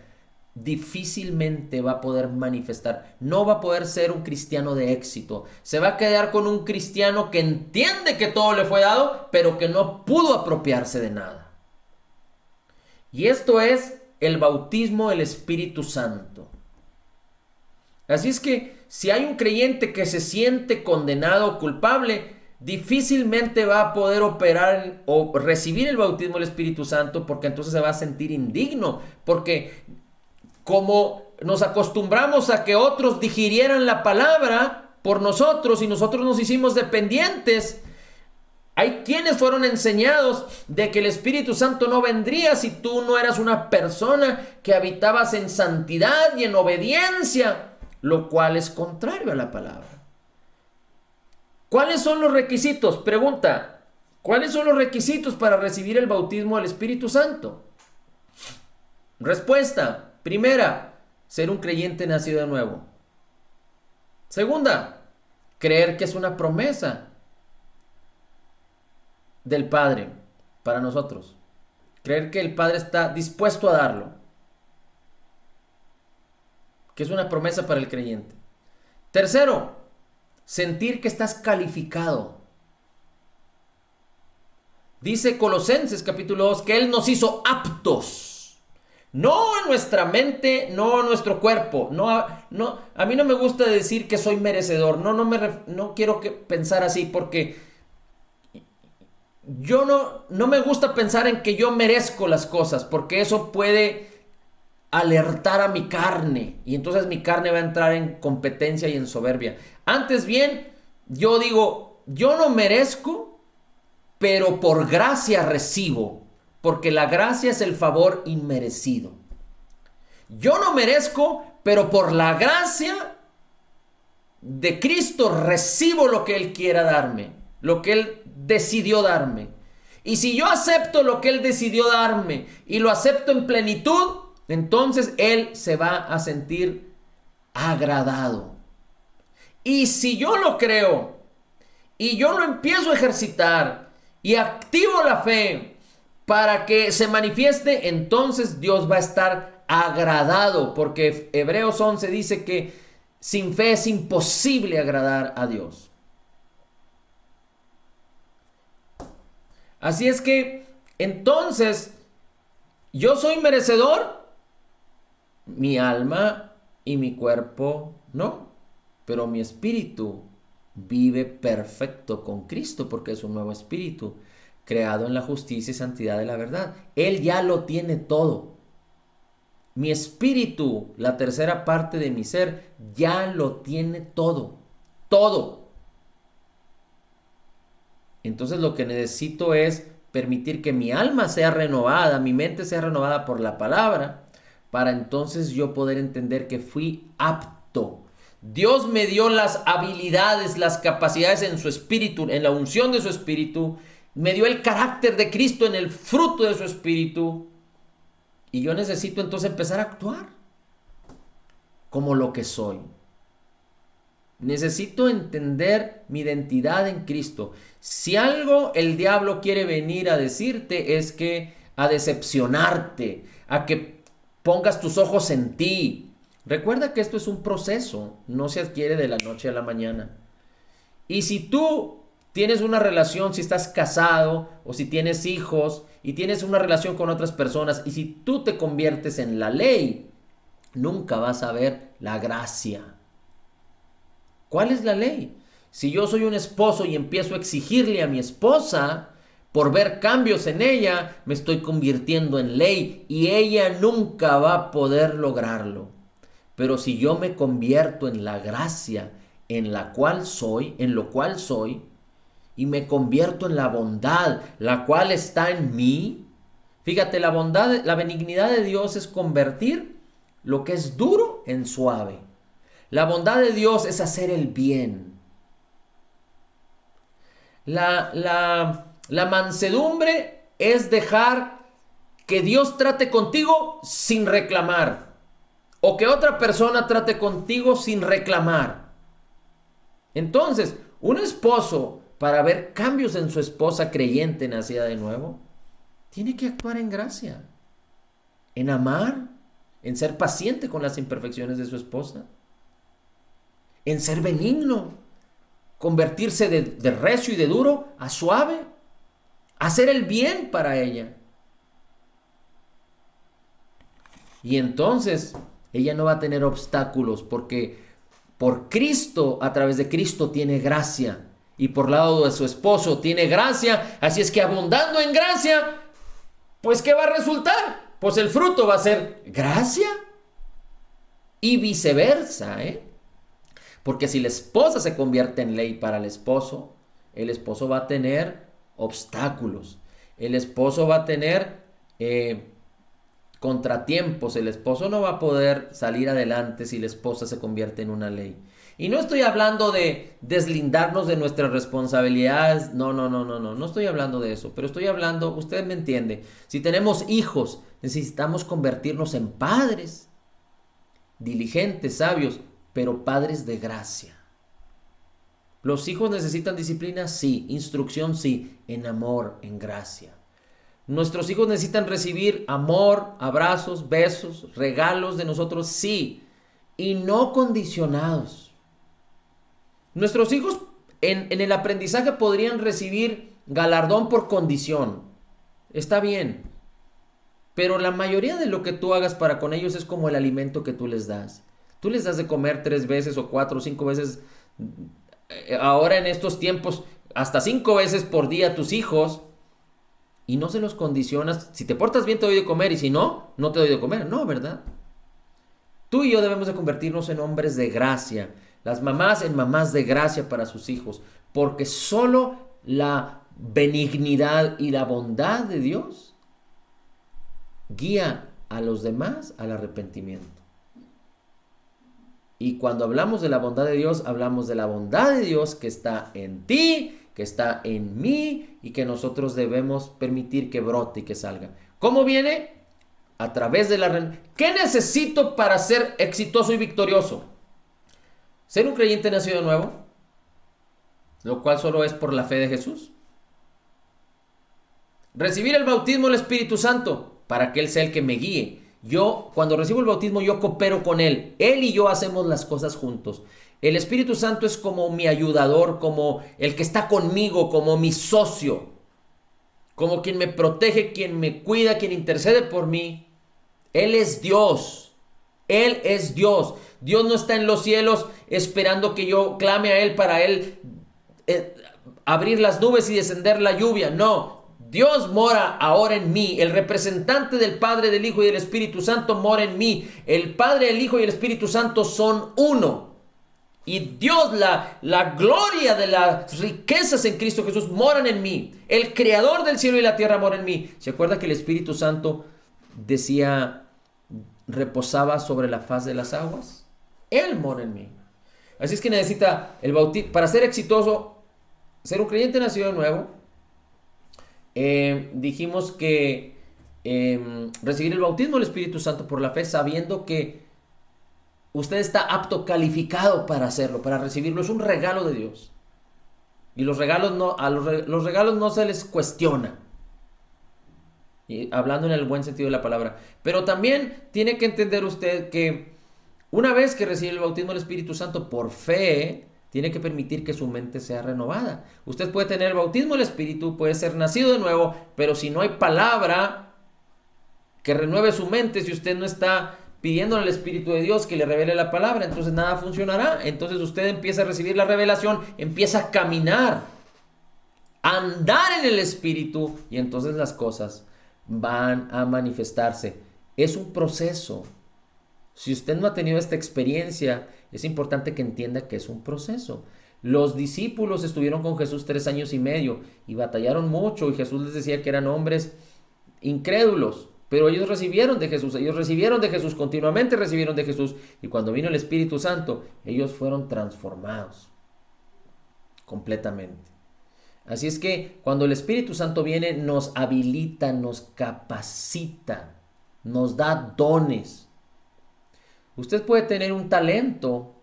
difícilmente va a poder manifestar, no va a poder ser un cristiano de éxito. Se va a quedar con un cristiano que entiende que todo le fue dado, pero que no pudo apropiarse de nada. Y esto es el bautismo del Espíritu Santo. Así es que si hay un creyente que se siente condenado o culpable, difícilmente va a poder operar o recibir el bautismo del Espíritu Santo, porque entonces se va a sentir indigno, porque como nos acostumbramos a que otros digirieran la palabra por nosotros y nosotros nos hicimos dependientes, hay quienes fueron enseñados de que el Espíritu Santo no vendría si tú no eras una persona que habitabas en santidad y en obediencia, lo cual es contrario a la palabra. ¿Cuáles son los requisitos? Pregunta, ¿cuáles son los requisitos para recibir el bautismo del Espíritu Santo? Respuesta, primera, ser un creyente nacido de nuevo. Segunda, creer que es una promesa del Padre para nosotros. Creer que el Padre está dispuesto a darlo. Que es una promesa para el creyente. Tercero, sentir que estás calificado. Dice Colosenses capítulo 2 que Él nos hizo aptos. No en nuestra mente, no en nuestro cuerpo. A mí no me gusta decir que soy merecedor. No quiero pensar así, porque yo no me gusta pensar en que yo merezco las cosas, porque eso puede alertar a mi carne, y entonces mi carne va a entrar en competencia y en soberbia. Antes bien, yo digo, yo no merezco, pero por gracia recibo, porque la gracia es el favor inmerecido. Yo no merezco, pero por la gracia de Cristo recibo lo que Él quiera darme, lo que Él decidió darme. Y si yo acepto lo que Él decidió darme y lo acepto en plenitud, entonces Él se va a sentir agradado. Y si yo lo creo y yo lo empiezo a ejercitar y activo la fe para que se manifieste, entonces Dios va a estar agradado, porque Hebreos 11 dice que sin fe es imposible agradar a Dios. Así es que entonces yo soy merecedor. Mi alma y mi cuerpo no, pero mi espíritu vive perfecto con Cristo, porque es un nuevo espíritu creado en la justicia y santidad de la verdad. Él ya lo tiene todo. Mi espíritu, la tercera parte de mi ser, ya lo tiene todo. Todo. Entonces lo que necesito es permitir que mi alma sea renovada, mi mente sea renovada por la palabra, para entonces yo poder entender que fui apto. Dios me dio las habilidades, las capacidades en su espíritu, en la unción de su espíritu. Me dio el carácter de Cristo en el fruto de su espíritu. Y yo necesito entonces empezar a actuar como lo que soy. Necesito entender mi identidad en Cristo. Si algo el diablo quiere venir a decirte es que a decepcionarte, a que pongas tus ojos en ti. Recuerda que esto es un proceso, no se adquiere de la noche a la mañana. Y si tú tienes una relación, si estás casado o si tienes hijos y tienes una relación con otras personas, y si tú te conviertes en la ley, nunca vas a ver la gracia. ¿Cuál es la ley? Si yo soy un esposo y empiezo a exigirle a mi esposa por ver cambios en ella, me estoy convirtiendo en ley y ella nunca va a poder lograrlo. Pero si yo me convierto en la gracia en lo cual soy, y me convierto en la bondad, la cual está en mí, fíjate, la bondad, la benignidad de Dios es convertir lo que es duro en suave. La bondad de Dios es hacer el bien. La mansedumbre es dejar que Dios trate contigo sin reclamar, o que otra persona trate contigo sin reclamar. Entonces, un esposo, para ver cambios en su esposa creyente nacida de nuevo, tiene que actuar en gracia, en amar, en ser paciente con las imperfecciones de su esposa, en ser benigno, convertirse de recio y de duro a suave, hacer el bien para ella. Y entonces ella no va a tener obstáculos porque por Cristo, a través de Cristo tiene gracia. Y por lado de su esposo tiene gracia. Así es que abundando en gracia, pues ¿qué va a resultar? Pues el fruto va a ser gracia. Y viceversa, Porque si la esposa se convierte en ley para el esposo va a tener obstáculos. El esposo va a tener contratiempos. El esposo no va a poder salir adelante si la esposa se convierte en una ley. Y no estoy hablando de deslindarnos de nuestras responsabilidades. No estoy hablando de eso. Pero estoy hablando, usted me entiende. Si tenemos hijos, necesitamos convertirnos en padres diligentes, sabios, pero padres de gracia. ¿Los hijos necesitan disciplina? Sí. Instrucción, sí. En amor, en gracia. ¿Nuestros hijos necesitan recibir amor, abrazos, besos, regalos de nosotros? Sí. Y no condicionados. Nuestros hijos en el aprendizaje podrían recibir galardón por condición. Está bien. Pero la mayoría de lo que tú hagas para con ellos es como el alimento que tú les das. Tú les das de comer 3 veces o 4 o 5 veces. Ahora en estos tiempos, hasta 5 veces por día a tus hijos. Y no se los condicionas. Si te portas bien te doy de comer y si no, no te doy de comer. No, ¿verdad? Tú y yo debemos de convertirnos en hombres de gracia. Las mamás en mamás de gracia para sus hijos. Porque solo la benignidad y la bondad de Dios guía a los demás al arrepentimiento. Y cuando hablamos de la bondad de Dios, hablamos de la bondad de Dios que está en ti, que está en mí y que nosotros debemos permitir que brote y que salga. ¿Cómo viene? A través de la... ¿Qué necesito para ser exitoso y victorioso? Ser un creyente nacido de nuevo, lo cual solo es por la fe de Jesús. Recibir el bautismo del Espíritu Santo para que Él sea el que me guíe. Yo, cuando recibo el bautismo, yo coopero con Él. Él y yo hacemos las cosas juntos. El Espíritu Santo es como mi ayudador, como el que está conmigo, como mi socio, como quien me protege, quien me cuida, quien intercede por mí. Él es Dios. Él es Dios. Dios no está en los cielos esperando que yo clame a Él para Él abrir las nubes y descender la lluvia. No. Dios mora ahora en mí. El representante del Padre, del Hijo y del Espíritu Santo mora en mí. El Padre, el Hijo y el Espíritu Santo son uno. Y Dios, la gloria de las riquezas en Cristo Jesús moran en mí. El Creador del cielo y la tierra mora en mí. ¿Se acuerda que el Espíritu Santo decía, reposaba sobre la faz de las aguas? Él mora en mí. Así es que necesita el bautismo. Para ser exitoso, ser un creyente nacido de nuevo, dijimos que recibir el bautismo del Espíritu Santo por la fe, sabiendo que usted está apto, calificado para hacerlo, para recibirlo. Es un regalo de Dios. Y los regalos no, los regalos no se les cuestiona. Y hablando en el buen sentido de la palabra. Pero también tiene que entender usted que una vez que recibe el bautismo del Espíritu Santo por fe, tiene que permitir que su mente sea renovada. Usted puede tener el bautismo del Espíritu, puede ser nacido de nuevo, pero si no hay palabra que renueve su mente, si usted no está pidiendo al Espíritu de Dios que le revele la palabra, entonces nada funcionará. Entonces usted empieza a recibir la revelación, empieza a caminar, a andar en el Espíritu, y entonces las cosas van a manifestarse. Es un proceso. Si usted no ha tenido esta experiencia, es importante que entienda que es un proceso. Los discípulos estuvieron con Jesús 3 años y medio y batallaron mucho, y Jesús les decía que eran hombres incrédulos. Pero ellos recibieron de Jesús, continuamente recibieron de Jesús. Y cuando vino el Espíritu Santo, ellos fueron transformados completamente. Así es que cuando el Espíritu Santo viene, nos habilita, nos capacita, nos da dones. Usted puede tener un talento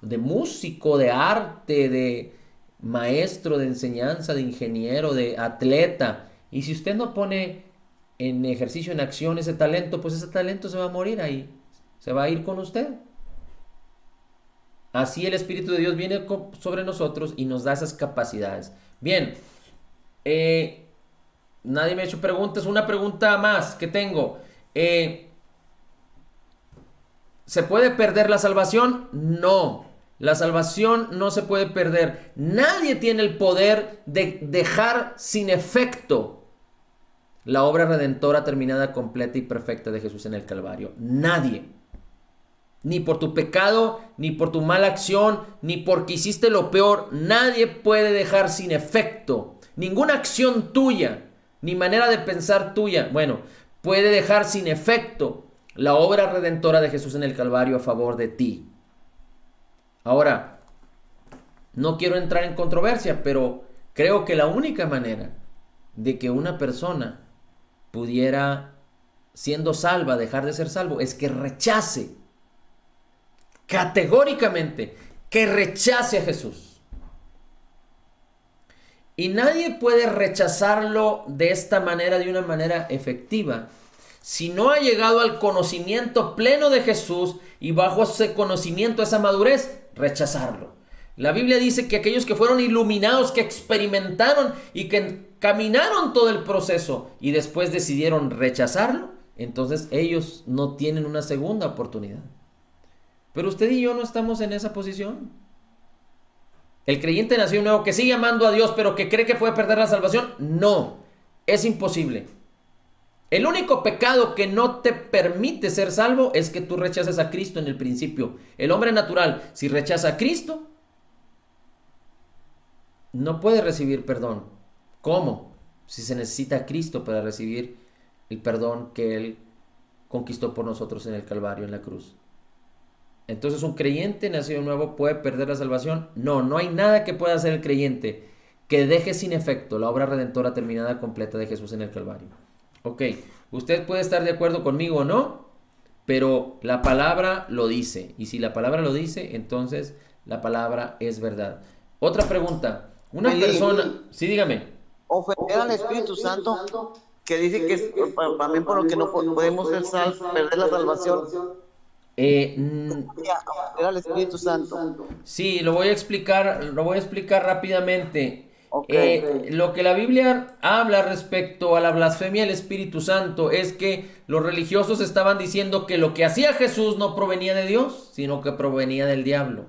de músico, de arte, de maestro, de enseñanza, de ingeniero, de atleta. Y si usted no pone en ejercicio, en acción, ese talento, pues ese talento se va a morir ahí, se va a ir con usted. Así el Espíritu de Dios viene sobre nosotros y nos da esas capacidades. Bien, nadie me ha hecho preguntas. Una pregunta más que tengo. ¿Se puede perder la salvación? No. La salvación no se puede perder. Nadie tiene el poder de dejar sin efecto la obra redentora terminada, completa y perfecta de Jesús en el Calvario. Nadie. Ni por tu pecado, ni por tu mala acción, ni porque hiciste lo peor. Nadie puede dejar sin efecto. Ninguna acción tuya, ni manera de pensar tuya, bueno, puede dejar sin efecto la obra redentora de Jesús en el Calvario a favor de ti. Ahora, no quiero entrar en controversia, pero creo que la única manera de que una persona pudiera, siendo salva, dejar de ser salvo, es que rechace categóricamente, que rechace a Jesús. Y nadie puede rechazarlo de esta manera, de una manera efectiva, si no ha llegado al conocimiento pleno de Jesús y bajo ese conocimiento, esa madurez, rechazarlo. La Biblia dice que aquellos que fueron iluminados, que experimentaron y que caminaron todo el proceso y después decidieron rechazarlo, entonces ellos no tienen una segunda oportunidad. Pero usted y yo no estamos en esa posición. El creyente nació nuevo que sigue amando a Dios, pero que cree que puede perder la salvación, no, es imposible. El único pecado que no te permite ser salvo es que tú rechaces a Cristo en el principio. El hombre natural, si rechaza a Cristo, no puede recibir perdón. ¿Cómo? Si se necesita a Cristo para recibir el perdón que Él conquistó por nosotros en el Calvario, en la cruz. Entonces, ¿un creyente nacido nuevo puede perder la salvación? No, no hay nada que pueda hacer el creyente que deje sin efecto la obra redentora terminada completa de Jesús en el Calvario. Ok, usted puede estar de acuerdo conmigo o no, pero la palabra lo dice. Y si la palabra lo dice, entonces la palabra es verdad. Otra pregunta. Una persona... Sí, dígame. Ofender al Espíritu Santo, que dice que es también por lo que no podemos perder la salvación. Ofender al Espíritu Santo. Sí, lo voy a explicar rápidamente. Okay. Lo que la Biblia habla respecto a la blasfemia del Espíritu Santo es que los religiosos estaban diciendo que lo que hacía Jesús no provenía de Dios, sino que provenía del diablo.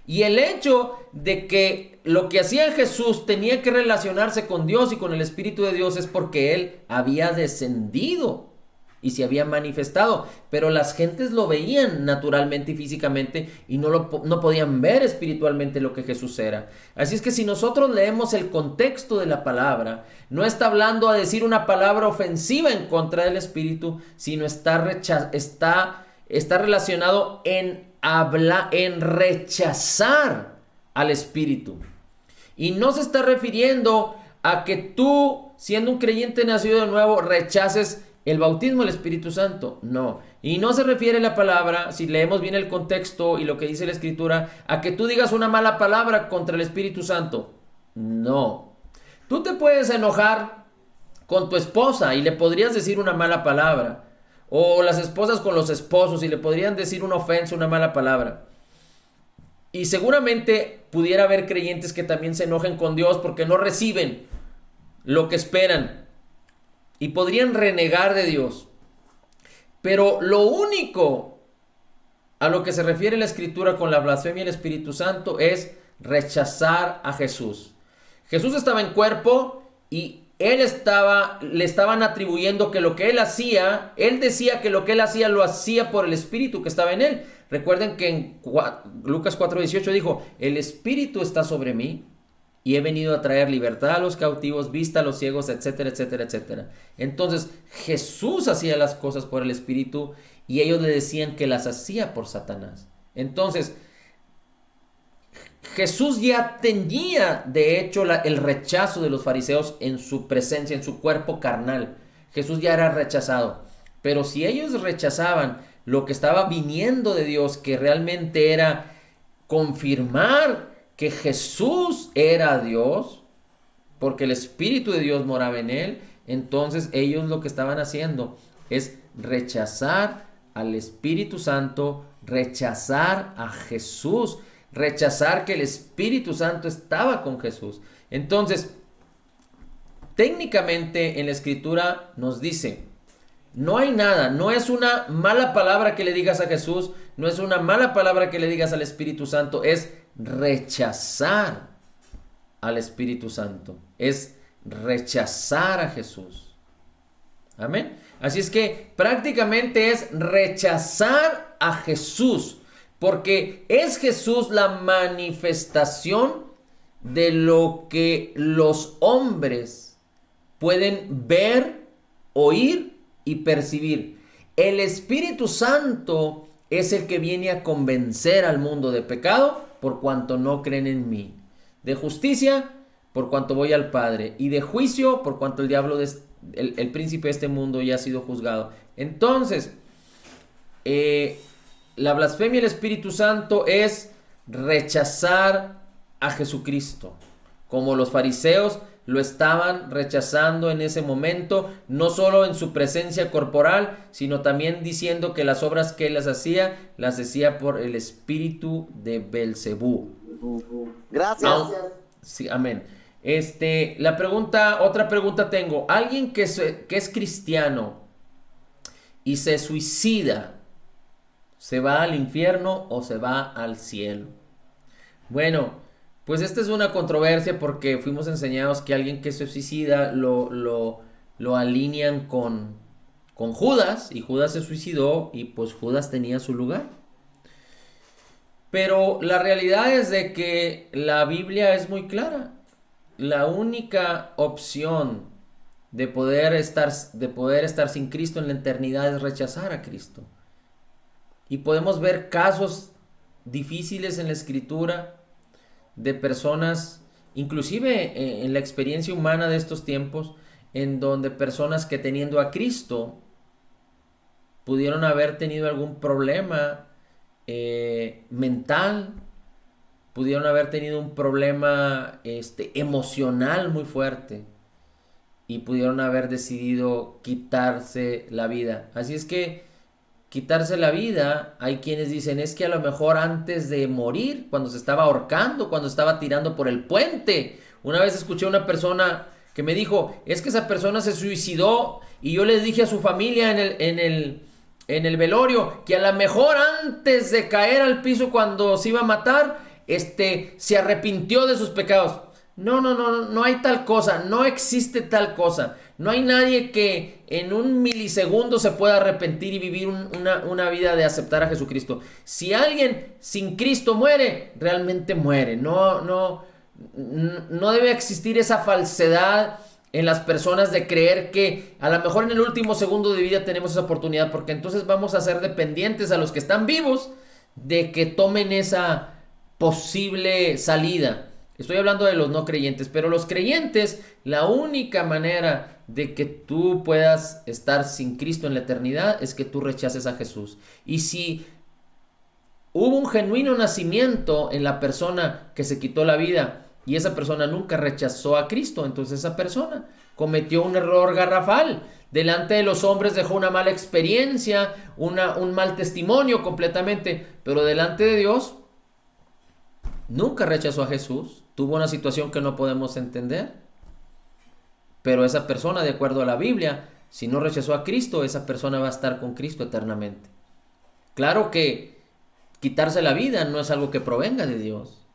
Y el hecho de que lo que hacía Jesús tenía que relacionarse con Dios y con el Espíritu de Dios es porque Él había descendido y se había manifestado, pero las gentes lo veían naturalmente y físicamente y no podían ver espiritualmente lo que Jesús era. Así es que si nosotros leemos el contexto de la palabra, no está hablando a decir una palabra ofensiva en contra del Espíritu, sino está relacionado en rechazar al Espíritu. Y no se está refiriendo a que tú, siendo un creyente nacido de nuevo, rechaces el bautismo del Espíritu Santo. No. Y no se refiere la palabra, si leemos bien el contexto y lo que dice la Escritura, a que tú digas una mala palabra contra el Espíritu Santo. No. Tú te puedes enojar con tu esposa y le podrías decir una mala palabra. O las esposas con los esposos y le podrían decir una ofensa, una mala palabra. Y seguramente pudiera haber creyentes que también se enojen con Dios porque no reciben lo que esperan. Y podrían renegar de Dios. Pero lo único a lo que se refiere la Escritura con la blasfemia del Espíritu Santo es rechazar a Jesús. Jesús estaba en cuerpo y le estaban atribuyendo que lo que él hacía, él decía que lo que él hacía lo hacía por el Espíritu que estaba en él. Recuerden que en Lucas 4:18 dijo, el Espíritu está sobre mí y he venido a traer libertad a los cautivos, vista a los ciegos, etcétera, etcétera, etcétera. Entonces Jesús hacía las cosas por el Espíritu y ellos le decían que las hacía por Satanás. Entonces Jesús ya tenía, de hecho, el rechazo de los fariseos en su presencia, en su cuerpo carnal. Jesús ya era rechazado. Pero si ellos rechazaban lo que estaba viniendo de Dios, que realmente era confirmar que Jesús era Dios, porque el Espíritu de Dios moraba en él, entonces ellos lo que estaban haciendo es rechazar al Espíritu Santo, rechazar a Jesús, rechazar que el Espíritu Santo estaba con Jesús. Entonces, técnicamente en la Escritura nos dice, no hay nada, no es una mala palabra que le digas a Jesús, no es una mala palabra que le digas al Espíritu Santo, es rechazar al Espíritu Santo, es rechazar a Jesús. Amén. Así es que prácticamente es rechazar a Jesús, porque es Jesús la manifestación de lo que los hombres pueden ver, oír y percibir. El Espíritu Santo es el que viene a convencer al mundo de pecado por cuanto no creen en mí, de justicia por cuanto voy al Padre, y de juicio por cuanto el diablo, el príncipe de este mundo, ya ha sido juzgado. Entonces, la blasfemia del Espíritu Santo es rechazar a Jesucristo, como los fariseos lo estaban rechazando en ese momento, no solo en su presencia corporal, sino también diciendo que las obras que él las hacía por el espíritu de Belcebú. Gracias. Sí, amén. Otra pregunta tengo. Alguien que es cristiano y se suicida, ¿se va al infierno o se va al cielo? Bueno, pues esta es una controversia porque fuimos enseñados que alguien que se suicida lo alinean con Judas, y Judas se suicidó y pues Judas tenía su lugar. Pero la realidad es de que la Biblia es muy clara. La única opción de poder estar sin Cristo en la eternidad es rechazar a Cristo. Y podemos ver casos difíciles en la Escritura de personas, inclusive en la experiencia humana de estos tiempos, en donde personas que teniendo a Cristo pudieron haber tenido algún problema mental, pudieron haber tenido un problema emocional muy fuerte y pudieron haber decidido quitarse la vida. Así es que quitarse la vida, hay quienes dicen, es que a lo mejor antes de morir, cuando se estaba ahorcando, cuando estaba tirando por el puente. Una vez escuché a una persona que me dijo, es que esa persona se suicidó y yo le dije a su familia en el velorio que a lo mejor antes de caer al piso cuando se iba a matar, se arrepintió de sus pecados. No hay tal cosa, no existe tal cosa. No hay nadie que en un milisegundo se pueda arrepentir y vivir una vida de aceptar a Jesucristo. Si alguien sin Cristo muere, realmente muere. No debe existir esa falsedad en las personas de creer que a lo mejor en el último segundo de vida tenemos esa oportunidad, porque entonces vamos a ser dependientes a los que están vivos de que tomen esa posible salida. Estoy hablando de los no creyentes, pero los creyentes, la única manera de que tú puedas estar sin Cristo en la eternidad es que tú rechaces a Jesús. Y si hubo un genuino nacimiento en la persona que se quitó la vida y esa persona nunca rechazó a Cristo, entonces esa persona cometió un error garrafal. Delante de los hombres dejó una mala experiencia, un mal testimonio completamente, pero delante de Dios nunca rechazó a Jesús. Tuvo una situación que no podemos entender, pero esa persona, de acuerdo a la Biblia, si no rechazó a Cristo, esa persona va a estar con Cristo eternamente. Claro que quitarse la vida no es algo que provenga de Dios.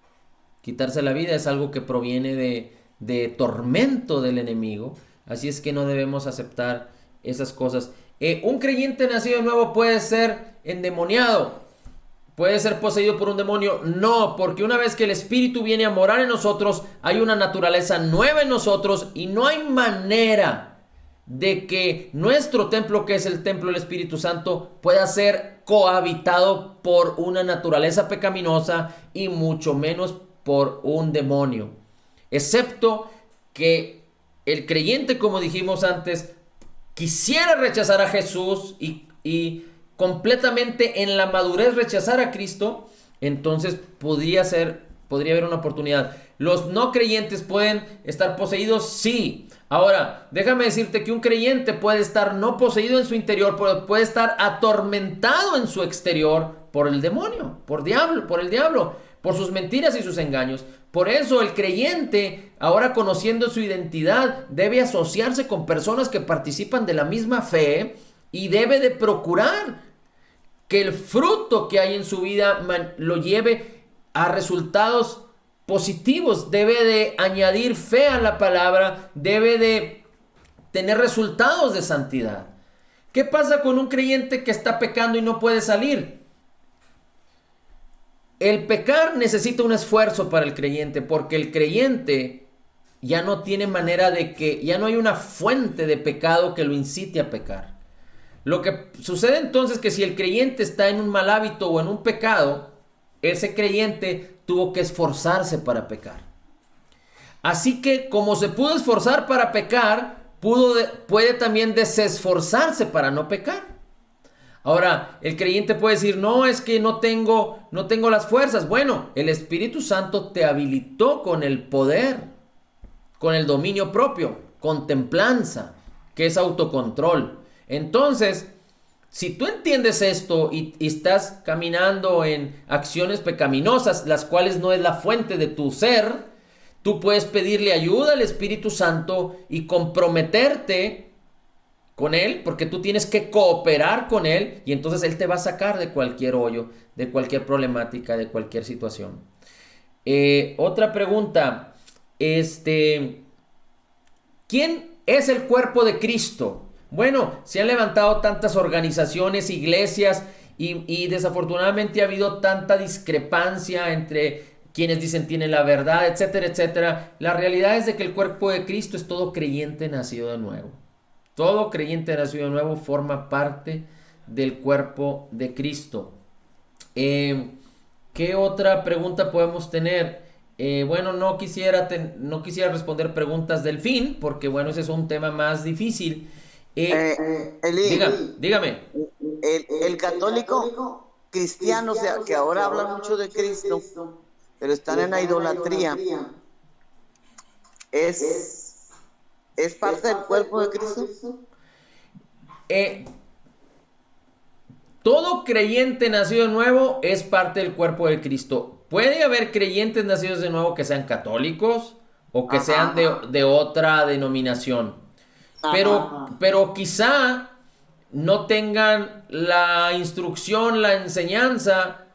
Quitarse la vida es algo que proviene de tormento del enemigo. Así es que no debemos aceptar esas cosas. Un creyente nacido de nuevo puede ser endemoniado. ¿Puede ser poseído por un demonio? No, porque una vez que el Espíritu viene a morar en nosotros, hay una naturaleza nueva en nosotros y no hay manera de que nuestro templo, que es el templo del Espíritu Santo, pueda ser cohabitado por una naturaleza pecaminosa y mucho menos por un demonio. Excepto que el creyente, como dijimos antes, quisiera rechazar a Jesús y completamente en la madurez rechazar a Cristo, entonces podría haber una oportunidad. ¿Los no creyentes pueden estar poseídos? Sí. Ahora, déjame decirte que un creyente puede estar no poseído en su interior, pero puede estar atormentado en su exterior por el demonio, por el diablo, por sus mentiras y sus engaños. Por eso el creyente, ahora conociendo su identidad, debe asociarse con personas que participan de la misma fe y debe de procurar que el fruto que hay en su vida lo lleve a resultados positivos. Debe de añadir fe a la palabra, debe de tener resultados de santidad. ¿Qué pasa con un creyente que está pecando y no puede salir? El pecar necesita un esfuerzo para el creyente, porque el creyente ya no tiene manera de que, ya no hay una fuente de pecado que lo incite a pecar. Lo que sucede entonces es que si el creyente está en un mal hábito o en un pecado, ese creyente tuvo que esforzarse para pecar. Así que como se pudo esforzar para pecar, puede también desesforzarse para no pecar. Ahora, el creyente puede decir, no, es que no tengo las fuerzas. Bueno, el Espíritu Santo te habilitó con el poder, con el dominio propio, con templanza, que es autocontrol. Entonces, si tú entiendes esto y estás caminando en acciones pecaminosas, las cuales no es la fuente de tu ser, tú puedes pedirle ayuda al Espíritu Santo y comprometerte con Él, porque tú tienes que cooperar con Él y entonces Él te va a sacar de cualquier hoyo, de cualquier problemática, de cualquier situación. Otra pregunta, ¿quién es el cuerpo de Cristo? Bueno, se han levantado tantas organizaciones, iglesias y desafortunadamente ha habido tanta discrepancia entre quienes dicen tienen la verdad, etcétera, etcétera. La realidad es de que el cuerpo de Cristo es todo creyente nacido de nuevo. Todo creyente nacido de nuevo forma parte del cuerpo de Cristo. ¿Qué otra pregunta podemos tener? Bueno, no quisiera responder preguntas del fin, porque bueno, ese es un tema más difícil. Eli, Dígame. el católico cristiano, o sea, que ahora hablan mucho de Cristo, pero están en la idolatría, ¿es parte del cuerpo de Cristo? Todo creyente nacido de nuevo es parte del cuerpo de Cristo. Puede haber creyentes nacidos de nuevo que sean católicos o que sean de otra denominación. Pero quizá no tengan la instrucción, la enseñanza,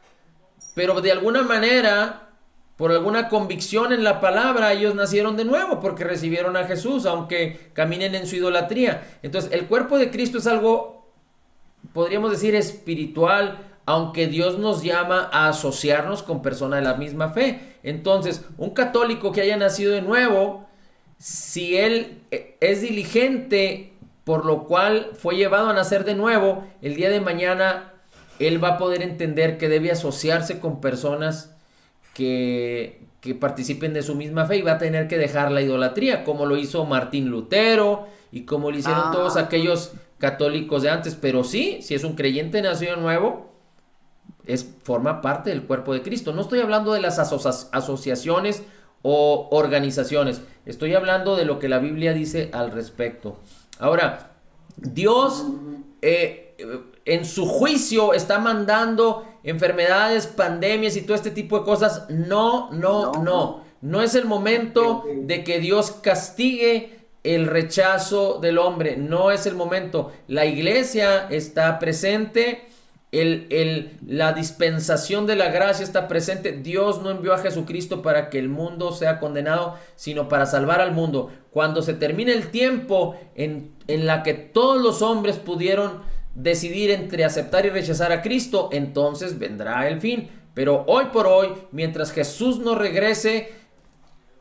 pero de alguna manera, por alguna convicción en la palabra, ellos nacieron de nuevo porque recibieron a Jesús, aunque caminen en su idolatría. Entonces, el cuerpo de Cristo es algo, podríamos decir, espiritual, aunque Dios nos llama a asociarnos con personas de la misma fe. Entonces, un católico que haya nacido de nuevo, si él es diligente, por lo cual fue llevado a nacer de nuevo, el día de mañana él va a poder entender que debe asociarse con personas que participen de su misma fe y va a tener que dejar la idolatría, como lo hizo Martín Lutero y como lo hicieron todos aquellos católicos de antes. Pero sí, si es un creyente nacido de nuevo, forma parte del cuerpo de Cristo. No estoy hablando de las asociaciones o organizaciones, estoy hablando de lo que la Biblia dice al respecto. Ahora, Dios en su juicio está mandando enfermedades, pandemias y todo este tipo de cosas. No es el momento de que Dios castigue el rechazo del hombre. No es el momento. La iglesia está presente. La dispensación de la gracia está presente. Dios no envió a Jesucristo para que el mundo sea condenado, sino para salvar al mundo. Cuando se termine el tiempo en la que todos los hombres pudieron decidir entre aceptar y rechazar a Cristo, entonces vendrá el fin. Pero hoy por hoy, mientras Jesús no regrese,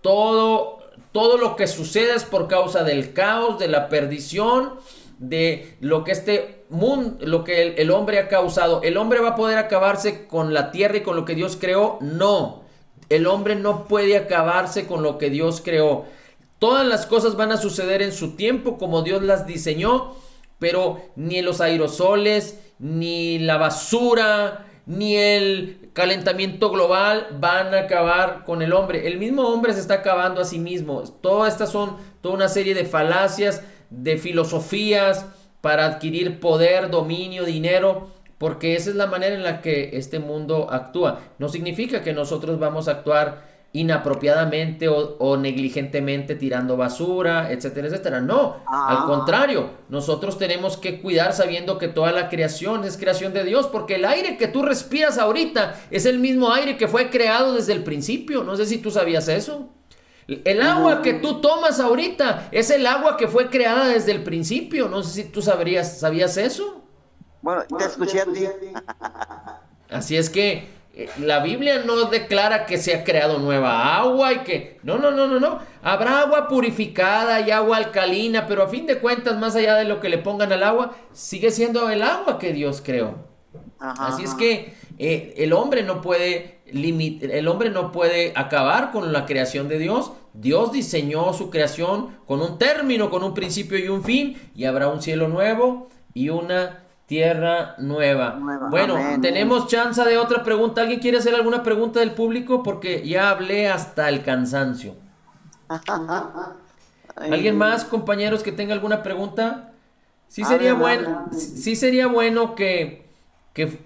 todo lo que sucede es por causa del caos, de la perdición, de lo que lo que el hombre ha causado. ¿El hombre va a poder acabarse con la tierra y con lo que Dios creó? No. El hombre no puede acabarse con lo que Dios creó. Todas las cosas van a suceder en su tiempo como Dios las diseñó, pero ni los aerosoles, ni la basura, ni el calentamiento global van a acabar con el hombre. El mismo hombre se está acabando a sí mismo. Todas estas son toda una serie de falacias, de filosofías para adquirir poder, dominio, dinero, porque esa es la manera en la que este mundo actúa. No significa que nosotros vamos a actuar inapropiadamente o negligentemente tirando basura, etcétera, etcétera. No, al contrario, nosotros tenemos que cuidar sabiendo que toda la creación es creación de Dios, porque el aire que tú respiras ahorita es el mismo aire que fue creado desde el principio. No sé si tú sabías eso. El agua que tú tomas ahorita es el agua que fue creada desde el principio. No sé si tú sabías eso. Bueno, te escuché a ti. Así es que la Biblia no declara que se ha creado nueva agua y que... No, no, no, no, no. Habrá agua purificada y agua alcalina, pero a fin de cuentas, más allá de lo que le pongan al agua, sigue siendo el agua que Dios creó. Así es que el hombre no puede acabar con la creación de Dios. Dios diseñó su creación con un término, con un principio y un fin, y habrá un cielo nuevo y una tierra nueva. Bueno, amén. Tenemos chance de otra pregunta. ¿Alguien quiere hacer alguna pregunta del público? Porque ya hablé hasta el cansancio. ¿Alguien más, compañeros, que tenga alguna pregunta? Sí sería bueno que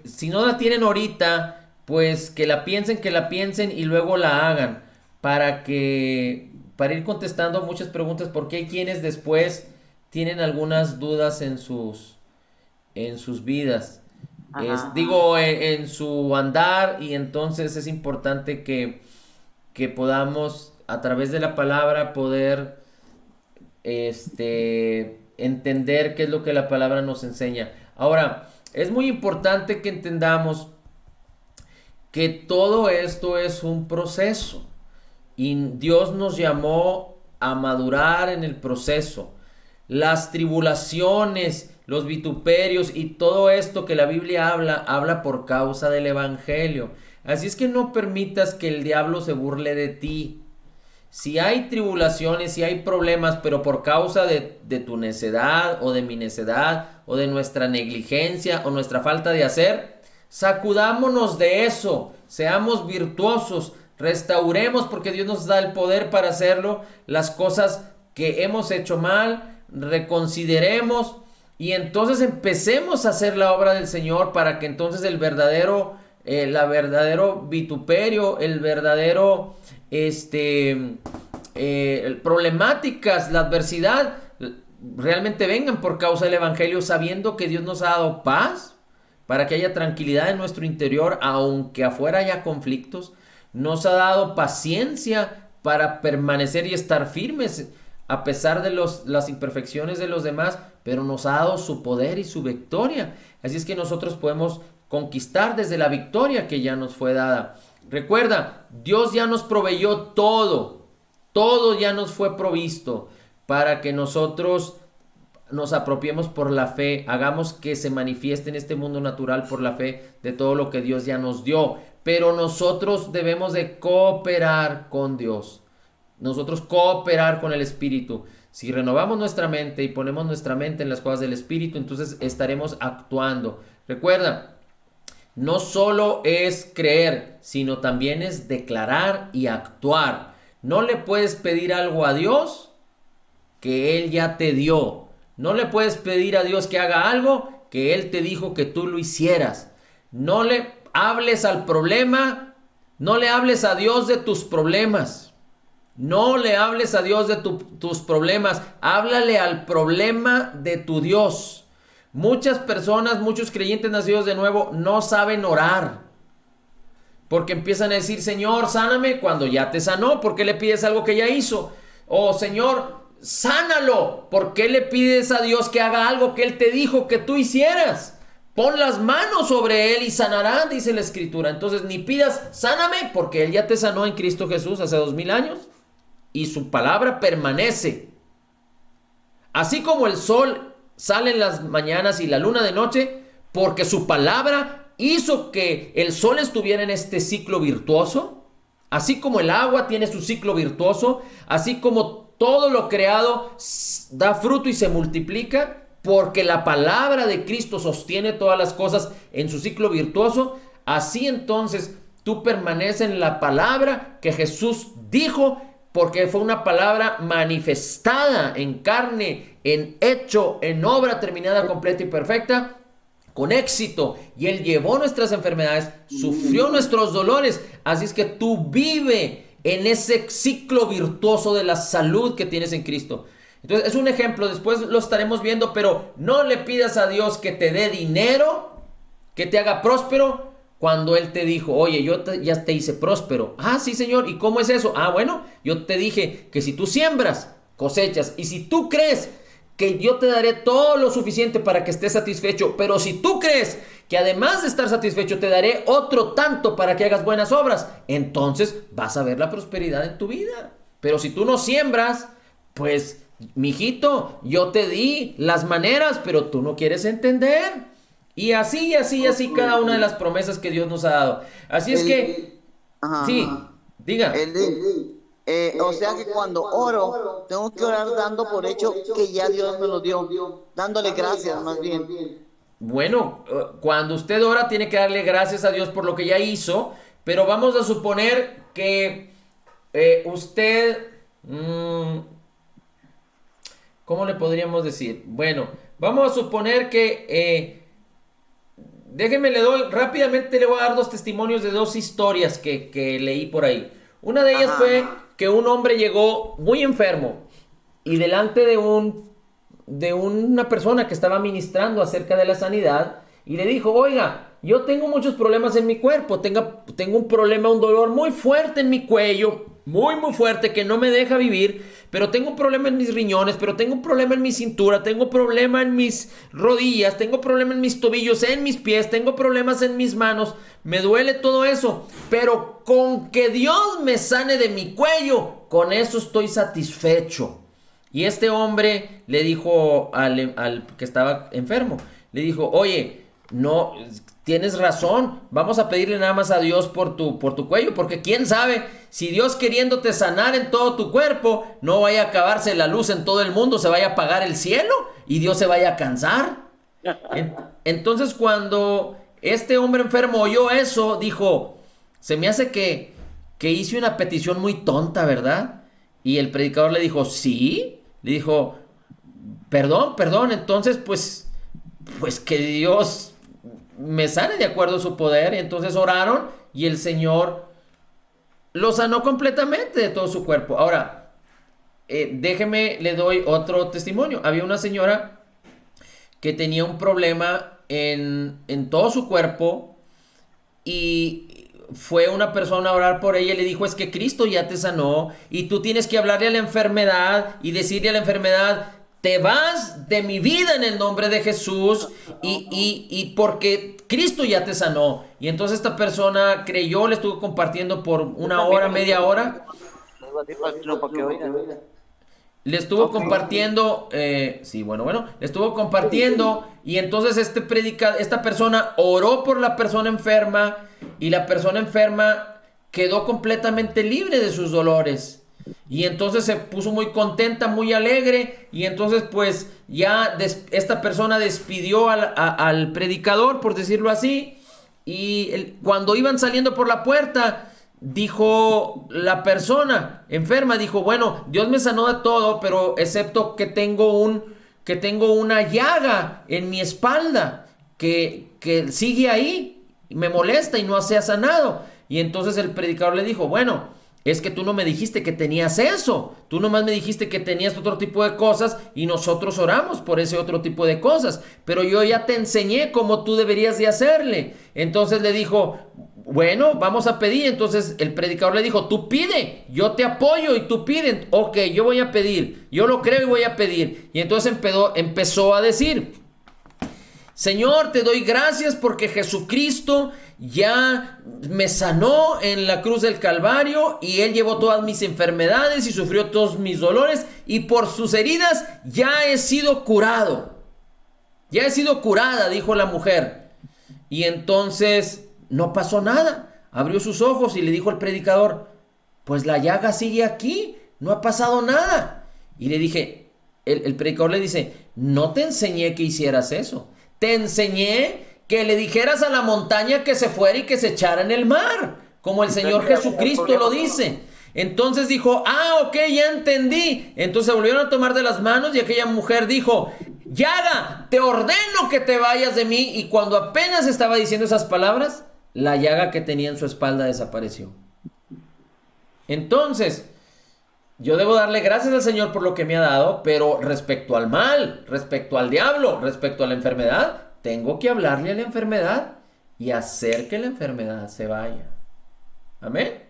si no la tienen ahorita, pues que la piensen y luego la hagan para ir contestando muchas preguntas, porque hay quienes después tienen algunas dudas en sus vidas, en su andar, y entonces es importante que podamos a través de la palabra poder entender qué es lo que la palabra nos enseña. Ahora, es muy importante que entendamos que todo esto es un proceso y Dios nos llamó a madurar en el proceso. Las tribulaciones, los vituperios y todo esto que la Biblia habla por causa del evangelio. Así es que no permitas que el diablo se burle de ti. Si hay tribulaciones, si hay problemas, pero por causa de tu necedad o de mi necedad o de nuestra negligencia o nuestra falta de hacer, sacudámonos de eso, seamos virtuosos, restauremos, porque Dios nos da el poder para hacerlo, las cosas que hemos hecho mal, reconsideremos y entonces empecemos a hacer la obra del Señor, para que entonces el verdadero vituperio, el verdadero problemáticas, la adversidad realmente vengan por causa del evangelio, sabiendo que Dios nos ha dado paz para que haya tranquilidad en nuestro interior, aunque afuera haya conflictos. Nos ha dado paciencia para permanecer y estar firmes a pesar de las imperfecciones de los demás, pero nos ha dado su poder y su victoria. Así es que nosotros podemos conquistar desde la victoria que ya nos fue dada. Recuerda, Dios ya nos proveyó todo ya nos fue provisto para que nosotros nos apropiemos por la fe, hagamos que se manifieste en este mundo natural por la fe de todo lo que Dios ya nos dio. Pero nosotros debemos de cooperar con Dios, nosotros cooperar con el Espíritu. Si renovamos nuestra mente y ponemos nuestra mente en las cosas del Espíritu, entonces estaremos actuando. Recuerda, no solo es creer, sino también es declarar y actuar. No le puedes pedir algo a Dios que Él ya te dio. No le puedes pedir a Dios que haga algo que Él te dijo que tú lo hicieras. No le hables al problema, no le hables a Dios de tus problemas. No le hables a Dios de tus problemas. Háblale al problema de tu Dios. Muchas personas, muchos creyentes nacidos de nuevo no saben orar, porque empiezan a decir: Señor, sáname, cuando ya te sanó. ¿Por qué le pides algo que ya hizo? O Señor, sánalo. ¿Por qué le pides a Dios que haga algo que Él te dijo que tú hicieras? Pon las manos sobre Él y sanará, dice la Escritura. Entonces ni pidas sáname, porque Él ya te sanó en Cristo Jesús hace 2000 años y su palabra permanece. Así como el sol sale en las mañanas y la luna de noche, porque su palabra hizo que el sol estuviera en este ciclo virtuoso. Así como el agua tiene su ciclo virtuoso, así como todo lo creado da fruto y se multiplica, porque la palabra de Cristo sostiene todas las cosas en su ciclo virtuoso. Así entonces tú permaneces en la palabra que Jesús dijo, porque fue una palabra manifestada en carne, en hecho, en obra terminada, completa y perfecta, con éxito. Y Él llevó nuestras enfermedades, sufrió nuestros dolores. Así es que tú vive en ese ciclo virtuoso de la salud que tienes en Cristo. Entonces es un ejemplo, después lo estaremos viendo, pero no le pidas a Dios que te dé dinero, que te haga próspero, cuando Él te dijo, oye, ya te hice próspero. Ah, sí, Señor, ¿y cómo es eso? Ah, bueno, yo te dije que si tú siembras, cosechas, y si tú crees que yo te daré todo lo suficiente para que estés satisfecho, pero si tú crees que además de estar satisfecho te daré otro tanto para que hagas buenas obras, entonces vas a ver la prosperidad en tu vida. Pero si tú no siembras, pues, mijito, yo te di las maneras, pero tú no quieres entender. Y así, cada una de las promesas que Dios nos ha dado. Así es que, sí, diga. O sea que cuando oro, tengo que orar dando por hecho que ya Dios me lo dio, dándole gracias más bien. Bueno, cuando usted ora tiene que darle gracias a Dios por lo que ya hizo, pero vamos a suponer que usted, ¿cómo le podríamos decir? Bueno, vamos a suponer que, déjeme, rápidamente le voy a dar dos testimonios de dos historias que leí por ahí. Una de ellas fue que un hombre llegó muy enfermo y delante de una persona que estaba ministrando acerca de la sanidad y le dijo, oiga, yo tengo muchos problemas en mi cuerpo, tengo un problema, un dolor muy fuerte en mi cuello, muy fuerte, que no me deja vivir, pero tengo un problema en mis riñones, pero tengo un problema en mi cintura, tengo un problema en mis rodillas, tengo un problema en mis tobillos, en mis pies, tengo problemas en mis manos, me duele todo eso, pero con que Dios me sane de mi cuello, con eso estoy satisfecho. Y este hombre le dijo al que estaba enfermo, le dijo, oye, no, tienes razón, vamos a pedirle nada más a Dios por tu cuello, porque quién sabe, si Dios queriéndote sanar en todo tu cuerpo, no vaya a acabarse la luz en todo el mundo, se vaya a apagar el cielo y Dios se vaya a cansar. Entonces cuando este hombre enfermo oyó eso, dijo, se me hace que hice una petición muy tonta, ¿verdad? Y el predicador le dijo, sí. Le dijo, perdón, entonces pues que Dios me sane de acuerdo a su poder. Y entonces oraron y el Señor lo sanó completamente de todo su cuerpo. Ahora, déjeme, le doy otro testimonio. Había una señora que tenía un problema en todo su cuerpo y fue una persona a orar por ella y le dijo, es que Cristo ya te sanó y tú tienes que hablarle a la enfermedad y decirle a la enfermedad, te vas de mi vida en el nombre de Jesús y porque Cristo ya te sanó. Y entonces esta persona creyó, le estuvo compartiendo por una hora, media hora. Le estuvo compartiendo, le estuvo compartiendo y entonces esta persona oró por la persona enferma y la persona enferma quedó completamente libre de sus dolores. Y entonces se puso muy contenta, muy alegre y entonces pues ya esta persona despidió al predicador, por decirlo así, y cuando iban saliendo por la puerta, dijo la persona enferma, dijo, bueno, Dios me sanó de todo, pero excepto que tengo una llaga en mi espalda que sigue ahí, me molesta y no se ha sanado. Y entonces el predicador le dijo, bueno, es que tú no me dijiste que tenías eso, tú nomás me dijiste que tenías otro tipo de cosas y nosotros oramos por ese otro tipo de cosas, pero yo ya te enseñé cómo tú deberías de hacerle. Entonces le dijo, bueno, vamos a pedir. Entonces el predicador le dijo, tú pide, yo te apoyo y tú pide. Ok, yo voy a pedir, yo lo creo y voy a pedir. Y entonces empezó a decir, Señor, te doy gracias porque Jesucristo ya me sanó en la cruz del Calvario y Él llevó todas mis enfermedades y sufrió todos mis dolores y por sus heridas ya he sido curado. Ya he sido curada, dijo la mujer. Y entonces no pasó nada. Abrió sus ojos y le dijo al predicador, pues la llaga sigue aquí, no ha pasado nada. Y le dije, el predicador le dice, no te enseñé que hicieras eso. Te enseñé que le dijeras a la montaña que se fuera y que se echara en el mar, como el Señor Jesucristo lo dice. Entonces dijo, ok, ya entendí. Entonces volvieron a tomar de las manos y aquella mujer dijo, llaga, te ordeno que te vayas de mí. Y cuando apenas estaba diciendo esas palabras, la llaga que tenía en su espalda desapareció. Entonces, yo debo darle gracias al Señor por lo que me ha dado, pero respecto al mal, respecto al diablo, respecto a la enfermedad, tengo que hablarle a la enfermedad y hacer que la enfermedad se vaya. Amén.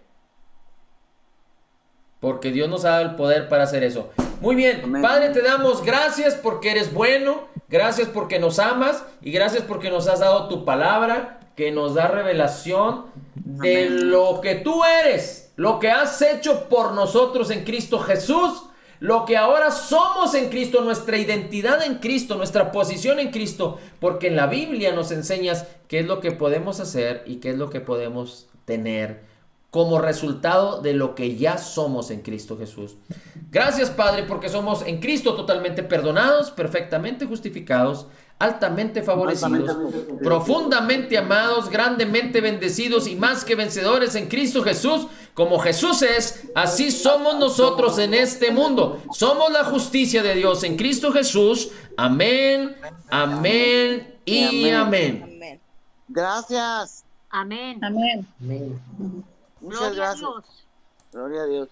Porque Dios nos ha dado el poder para hacer eso. Muy bien, amén. Padre, te damos gracias porque eres bueno, gracias porque nos amas y gracias porque nos has dado tu palabra que nos da revelación de lo que tú eres, lo que has hecho por nosotros en Cristo Jesús, lo que ahora somos en Cristo, nuestra identidad en Cristo, nuestra posición en Cristo, porque en la Biblia nos enseñas qué es lo que podemos hacer y qué es lo que podemos tener como resultado de lo que ya somos en Cristo Jesús. Gracias, Padre, porque somos en Cristo totalmente perdonados, perfectamente justificados, altamente favorecidos, profundamente amados, grandemente bendecidos y más que vencedores en Cristo Jesús. Como Jesús es, así somos nosotros en este mundo. Somos la justicia de Dios en Cristo Jesús. Amén, amén y amén. Gracias. Amén. Muchas gracias. Gloria a Dios.